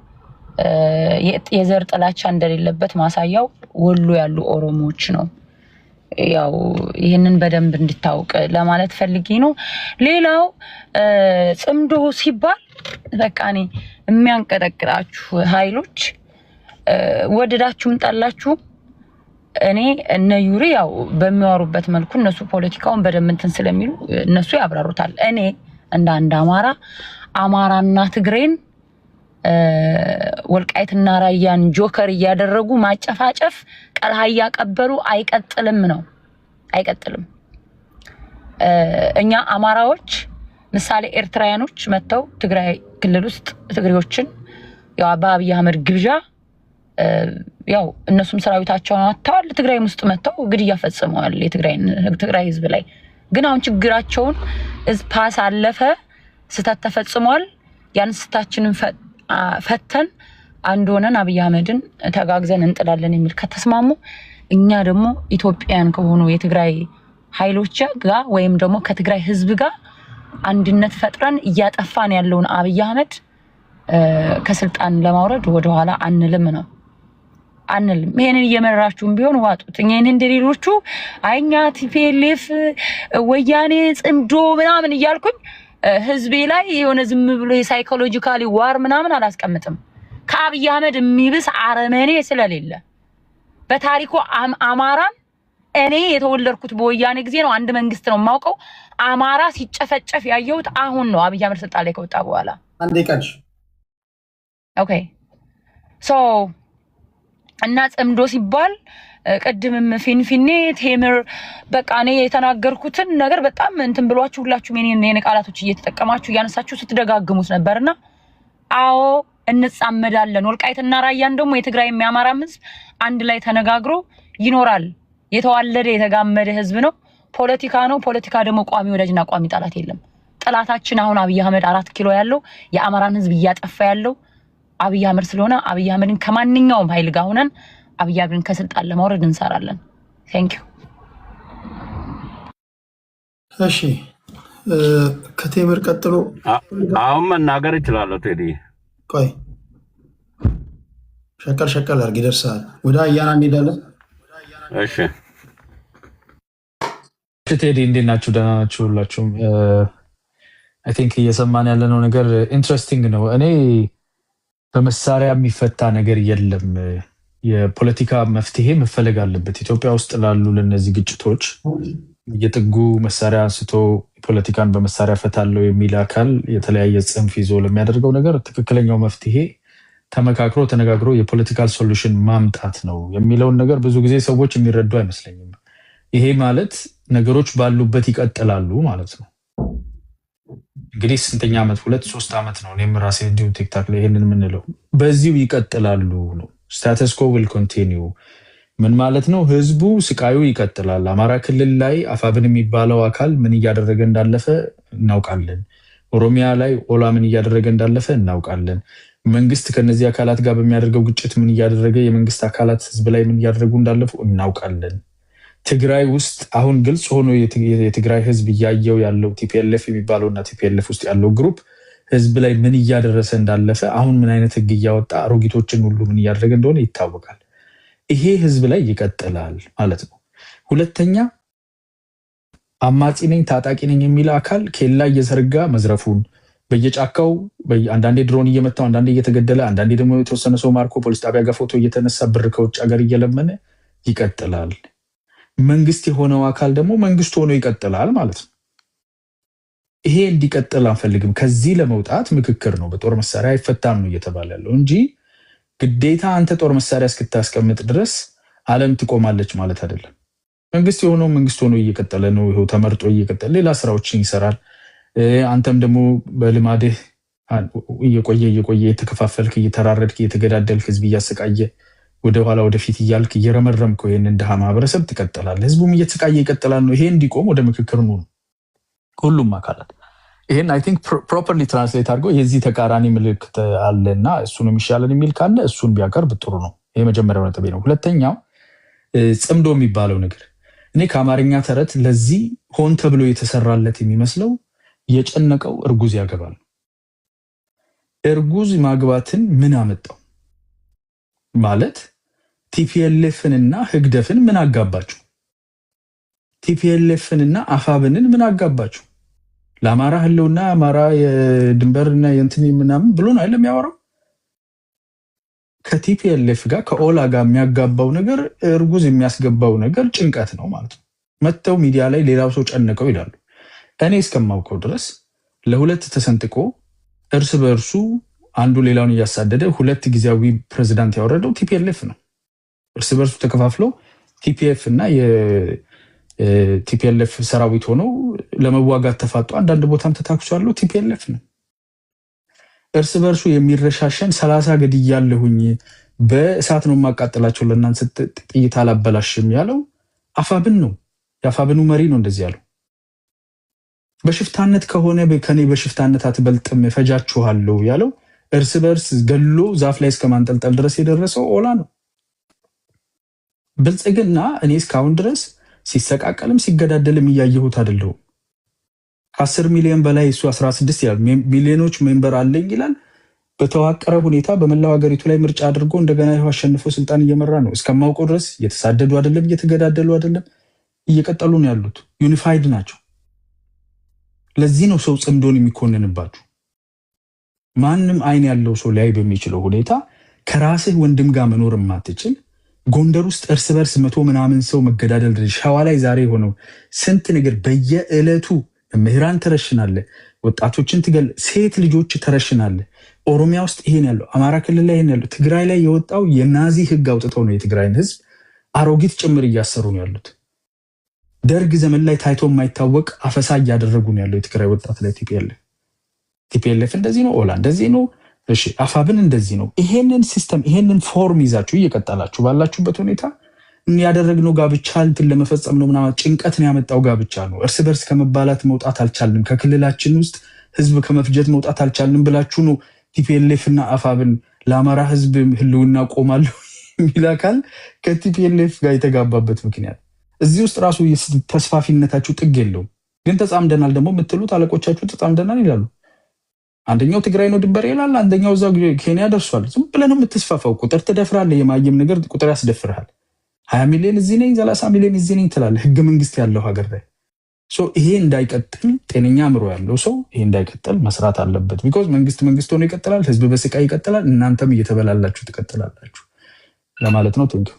የዘር ጥላቻ እንደሌለበት ማሳያው ወሎ ያሉ ኦሮሞዎች ነው። ያው ይሄንን በደንብ እንድታውቅ ለማለት ፈልጌ ነው። ሌላው ጽምዶ ሲባል በቃ እኔ የሚያንቀጠቅጣችሁ ኃይሎች ወደዳችሁም ጠላችሁ እኔ እነ ዩሪ ያው በሚያወሩበት መልኩ እነሱ ፖለቲካውን በደንብ እንትን ስለሚሉ እነሱ ያብራሩታል። እኔ እንደ አንድ አማራና ትግሬን ወልቃይትና ራያን ጆከር እያደረጉ ማጨፋጨፍ ቀልሃ ያቀበሉ አይቀጥልም ነው አይቀጥልም። እኛ አማራዎች ምሳሌ ኤርትራውያኖች መጥተው ትግራይ ክልል ውስጥ ትግሬዎችን ያው በአብይ አህመድ ግብዣ ያው እነሱም ሰራዊታቸውን አጥተዋል። ትግራይ ውስጥ መጥተው ግድያ ፈጽመዋል የትግራይ ህዝብ ላይ። ግን አሁን ችግራቸውን ፓስ አለፈ፣ ስህተት ተፈጽሟል። ያን ስህተታችንን ፈተን አንድ ሆነን አብይ አህመድን ተጋግዘን እንጥላለን የሚል ከተስማሙ እኛ ደግሞ ኢትዮጵያን ከሆኑ የትግራይ ኃይሎች ጋር ወይም ደግሞ ከትግራይ ህዝብ ጋር አንድነት ፈጥረን እያጠፋን ያለውን አብይ አህመድ ከስልጣን ለማውረድ ወደኋላ አንልም ነው አንልም። ይሄንን እየመራችሁም ቢሆን ዋጡት። እኛን እንደሌሎቹ አይኛ ቲፒኤልኤፍ ወያኔ ጽምዶ ምናምን እያልኩኝ ህዝቤ ላይ የሆነ ዝም ብሎ የሳይኮሎጂካሊ ዋር ምናምን አላስቀምጥም። ከአብይ አህመድ የሚብስ አረመኔ ስለሌለ በታሪኩ አማራን እኔ የተወለድኩት በወያኔ ጊዜ ነው። አንድ መንግስት ነው የማውቀው። አማራ ሲጨፈጨፍ ያየሁት አሁን ነው አብይ አህመድ ስልጣን ላይ ከወጣ በኋላ። አንዴ ቀጭ ኦኬ ሶ እና ጽምዶ ሲባል ቀድምም ፊንፊኔ ቴምር በቃ እኔ የተናገርኩትን ነገር በጣም እንትን ብሏችሁ ሁላችሁም የኔ ቃላቶች እየተጠቀማችሁ ያነሳችሁ ስትደጋግሙት ነበርና አዎ እንጻመዳለን። ወልቃይትና ራያን ደግሞ የትግራይ የሚያማራ ህዝብ አንድ ላይ ተነጋግሮ ይኖራል። የተዋለደ የተጋመደ ህዝብ ነው። ፖለቲካ ነው። ፖለቲካ ደግሞ ቋሚ ወዳጅና ቋሚ ጠላት የለም። ጠላታችን አሁን አብይ አህመድ 4 ኪሎ ያለው የአማራን ህዝብ እያጠፋ ያለው አብይ አህመድ ስለሆነ አብይ አህመድን ከማንኛውም ኃይል ጋር ሆነን አብይ አህመድን ከስልጣን ለማውረድ እንሰራለን። ቴንክ ዩ። እሺ ከቴምር ቀጥሎ አሁን መናገር እችላለሁ። ቴዲ ቆይ ሸቀል አድርግ ይደርሳል። ወደ አያና እንሄዳለን። እሺ ቴዲ እንዴት ናችሁ? ደህና ናችሁ ሁላችሁም? አይ ቲንክ እየሰማን ያለነው ነገር ኢንትረስቲንግ ነው። እኔ በመሳሪያ የሚፈታ ነገር የለም። የፖለቲካ መፍትሄ መፈለግ አለበት። ኢትዮጵያ ውስጥ ላሉ ለነዚህ ግጭቶች የጥጉ መሳሪያ አንስቶ ፖለቲካን በመሳሪያ ፈታለው የሚል አካል የተለያየ ጽንፍ ይዞ ለሚያደርገው ነገር ትክክለኛው መፍትሄ ተመካክሮ ተነጋግሮ የፖለቲካል ሶሉሽን ማምጣት ነው የሚለውን ነገር ብዙ ጊዜ ሰዎች የሚረዱ አይመስለኝም። ይሄ ማለት ነገሮች ባሉበት ይቀጥላሉ ማለት ነው። እንግዲህ ስንተኛ ዓመት 2-3 ዓመት ነው እኔም ራሴ እንዲሁ ቲክታክ ላይ ይሄንን የምንለው በዚሁ ይቀጥላሉ ነው። ስታተስ ኮ ዊል ኮንቲኒዩ ምን ማለት ነው? ህዝቡ ስቃዩ ይቀጥላል። አማራ ክልል ላይ አፋብን የሚባለው አካል ምን እያደረገ እንዳለፈ እናውቃለን። ኦሮሚያ ላይ ኦላ ምን እያደረገ እንዳለፈ እናውቃለን። መንግስት ከነዚህ አካላት ጋር በሚያደርገው ግጭት ምን እያደረገ የመንግስት አካላት ህዝብ ላይ ምን እያደረጉ እንዳለፉ እናውቃለን። ትግራይ ውስጥ አሁን ግልጽ ሆኖ የትግራይ ህዝብ እያየው ያለው ቲፒኤልኤፍ የሚባለውና ቲፒኤልኤፍ ውስጥ ያለው ግሩፕ ህዝብ ላይ ምን እያደረሰ እንዳለፈ አሁን ምን አይነት ህግ እያወጣ አሮጊቶችን ሁሉ ምን እያደረገ እንደሆነ ይታወቃል። ይሄ ህዝብ ላይ ይቀጥላል ማለት ነው። ሁለተኛ አማጺ ነኝ ታጣቂ ነኝ የሚል አካል ኬላ እየዘረጋ መዝረፉን በየጫካው አንዳንዴ ድሮን እየመታው አንዳንዴ እየተገደለ አንዳንዴ ደግሞ የተወሰነ ሰው ማርኮ ፖሊስ ጣቢያ ጋር ፎቶ እየተነሳ ብር ከውጭ ሀገር እየለመነ ይቀጥላል። መንግስት የሆነው አካል ደግሞ መንግስት ሆኖ ይቀጥላል ማለት ነው። ይሄ እንዲቀጥል አንፈልግም። ከዚህ ለመውጣት ምክክር ነው። በጦር መሳሪያ አይፈታም ነው እየተባለ ያለው እንጂ ግዴታ አንተ ጦር መሳሪያ እስክታስቀምጥ ድረስ ዓለም ትቆማለች ማለት አይደለም። መንግስት የሆነው መንግስት ሆኖ እየቀጠለ ነው። ይኸው ተመርጦ እየቀጠለ ሌላ ስራዎችን ይሰራል። አንተም ደግሞ በልማድህ እየቆየ የተከፋፈልክ እየተራረድክ እየተገዳደልክ ህዝብ እያሰቃየ ወደኋላ ወደፊት እያልክ እየረመረምከው ይህንን ድሃ ማህበረሰብ ትቀጥላለህ። ህዝቡም እየተሰቃየ ይቀጥላል ነው። ይሄ እንዲቆም ወደ ምክክር ነው ሁሉም አካላት። ይሄን አይ ቲንክ ፕሮፐርሊ ትራንስሌት አድርገው የዚህ ተቃራኒ ምልክት አለና እሱን የሚሻለን የሚል ካለ እሱን ቢያቀርብ ጥሩ ነው። ይሄ መጀመሪያው ነጥቤ ነው። ሁለተኛው ጽምዶ የሚባለው ነገር እኔ ከአማርኛ ተረት ለዚህ ሆን ተብሎ የተሰራለት የሚመስለው የጨነቀው እርጉዝ ያገባል። እርጉዝ ማግባትን ምን አመጣው ማለት ቲፒኤልኤፍንና ህግደፍን ምን አጋባችሁ? ቲፒኤልኤፍንና አፋብንን ምን አጋባችሁ? ለአማራ ህልውና አማራ የድንበርና የእንትን ምናምን ብሎ ነው አይደለም ያወራው። ከቲፒኤልኤፍ ጋር ከኦላ ጋር የሚያጋባው ነገር እርጉዝ የሚያስገባው ነገር ጭንቀት ነው ማለት ነው። መጥተው ሚዲያ ላይ ሌላው ሰው ጨነቀው ይላሉ። እኔ እስከማውቀው ድረስ ለሁለት ተሰንጥቆ እርስ በእርሱ አንዱ ሌላውን እያሳደደ 2 ጊዜያዊ ፕሬዝዳንት ያወረደው ቲፒኤልኤፍ ነው። እርስ በእርሱ ተከፋፍለው ቲፒኤፍ እና ቲፒኤልኤፍ ሰራዊት ሆኖ ለመዋጋት ተፋጡ። አንዳንድ ቦታም ተታክሶ ያለው ቲፒኤልኤፍ ነው። እርስ በርሱ የሚረሻሸን 30 ገድያለሁኝ በእሳት ነው የማቃጠላቸው ለእናንተ ጥይት አላበላሽም ያለው አፋብን ነው። የአፋብኑ መሪ ነው እንደዚህ ያለው። በሽፍታነት ከሆነ ከኔ በሽፍታነት አትበልጥም ፈጃችኋለሁ ያለው እርስ በርስ ገሎ ዛፍ ላይ እስከማንጠልጠል ድረስ የደረሰው ኦላ ነው። ብልጽግና እኔ እስካሁን ድረስ ሲሰቃቀልም ሲገዳደልም እያየሁት አይደለሁም። ከ10 ሚሊዮን በላይ እሱ 16 ይላል ሚሊዮኖች ሜምበር አለኝ ይላል። በተዋቀረ ሁኔታ በመላው ሀገሪቱ ላይ ምርጫ አድርጎ እንደገና ይኸው አሸንፎ ስልጣን እየመራ ነው። እስከማውቀው ድረስ እየተሳደዱ አይደለም፣ እየተገዳደሉ አይደለም፣ እየቀጠሉ ነው ያሉት። ዩኒፋይድ ናቸው። ለዚህ ነው ሰው ጽምዶን የሚኮንንባችሁ። ማንም አይን ያለው ሰው ላይ በሚችለው ሁኔታ ከራስህ ወንድም ጋር መኖር የማትችል ጎንደር ውስጥ እርስ በርስ 100 ምናምን ሰው መገዳደል፣ ሸዋ ላይ ዛሬ ሆነው ስንት ነገር በየዕለቱ መምህራን ተረሽናለ፣ ወጣቶችን ትገል፣ ሴት ልጆች ተረሽናለ። ኦሮሚያ ውስጥ ይሄን ያለው፣ አማራ ክልል ላይ ይሄን ያለው፣ ትግራይ ላይ የወጣው የናዚ ህግ አውጥተው ነው የትግራይን ህዝብ አሮጊት ጭምር እያሰሩ ነው ያሉት። ደርግ ዘመን ላይ ታይቶ የማይታወቅ አፈሳ እያደረጉ ነው ያለው የትግራይ ወጣት ላይ። ቲፒኤልኤፍ እንደዚህ ነው፣ ኦላ እንደዚህ ነው፣ እሺ አፋብን እንደዚህ ነው። ይሄንን ሲስተም ይሄንን ፎርም ይዛችሁ እየቀጠላችሁ ባላችሁበት ሁኔታ ያደረግነው ጋብቻ እንትን ለመፈጸም ነው ምናምን ጭንቀትን ያመጣው ጋብቻ ነው። እርስ በርስ ከመባላት መውጣት አልቻልንም፣ ከክልላችን ውስጥ ህዝብ ከመፍጀት መውጣት አልቻልንም ብላችሁ ነው ቲፒኤልኤፍ እና አፋብን ለአማራ ህዝብ ህልውና ቆማለሁ የሚል አካል ከቲፒኤልኤፍ ጋር የተጋባበት ምክንያት። እዚህ ውስጥ ራሱ ተስፋፊነታችሁ ጥግ የለውም። ግን ተጻምደናል ደግሞ የምትሉት አለቆቻችሁ ተጻምደናል ይላሉ። አንደኛው ትግራይ ነው ድንበር ይላል፣ አንደኛው እዛ ኬንያ ደርሷል። ዝም ብለህ ነው የምትስፋፋው። ቁጥር ትደፍራለህ። የማየም ነገር ቁጥር ያስደፍርሃል። 20 ሚሊዮን እዚህ ነኝ፣ 30 ሚሊዮን እዚህ ነኝ ትላለህ። ህገ መንግስት ያለው ሀገር ላይ ይሄ እንዳይቀጥል ጤነኛ አእምሮ ያለው ሰው ይሄ እንዳይቀጥል መስራት አለበት። ቢኮዝ መንግስት ሆኖ ይቀጥላል፣ ህዝብ በስቃይ ይቀጥላል፣ እናንተም እየተበላላችሁ ትቀጥላላችሁ ለማለት ነው። ቴንኪው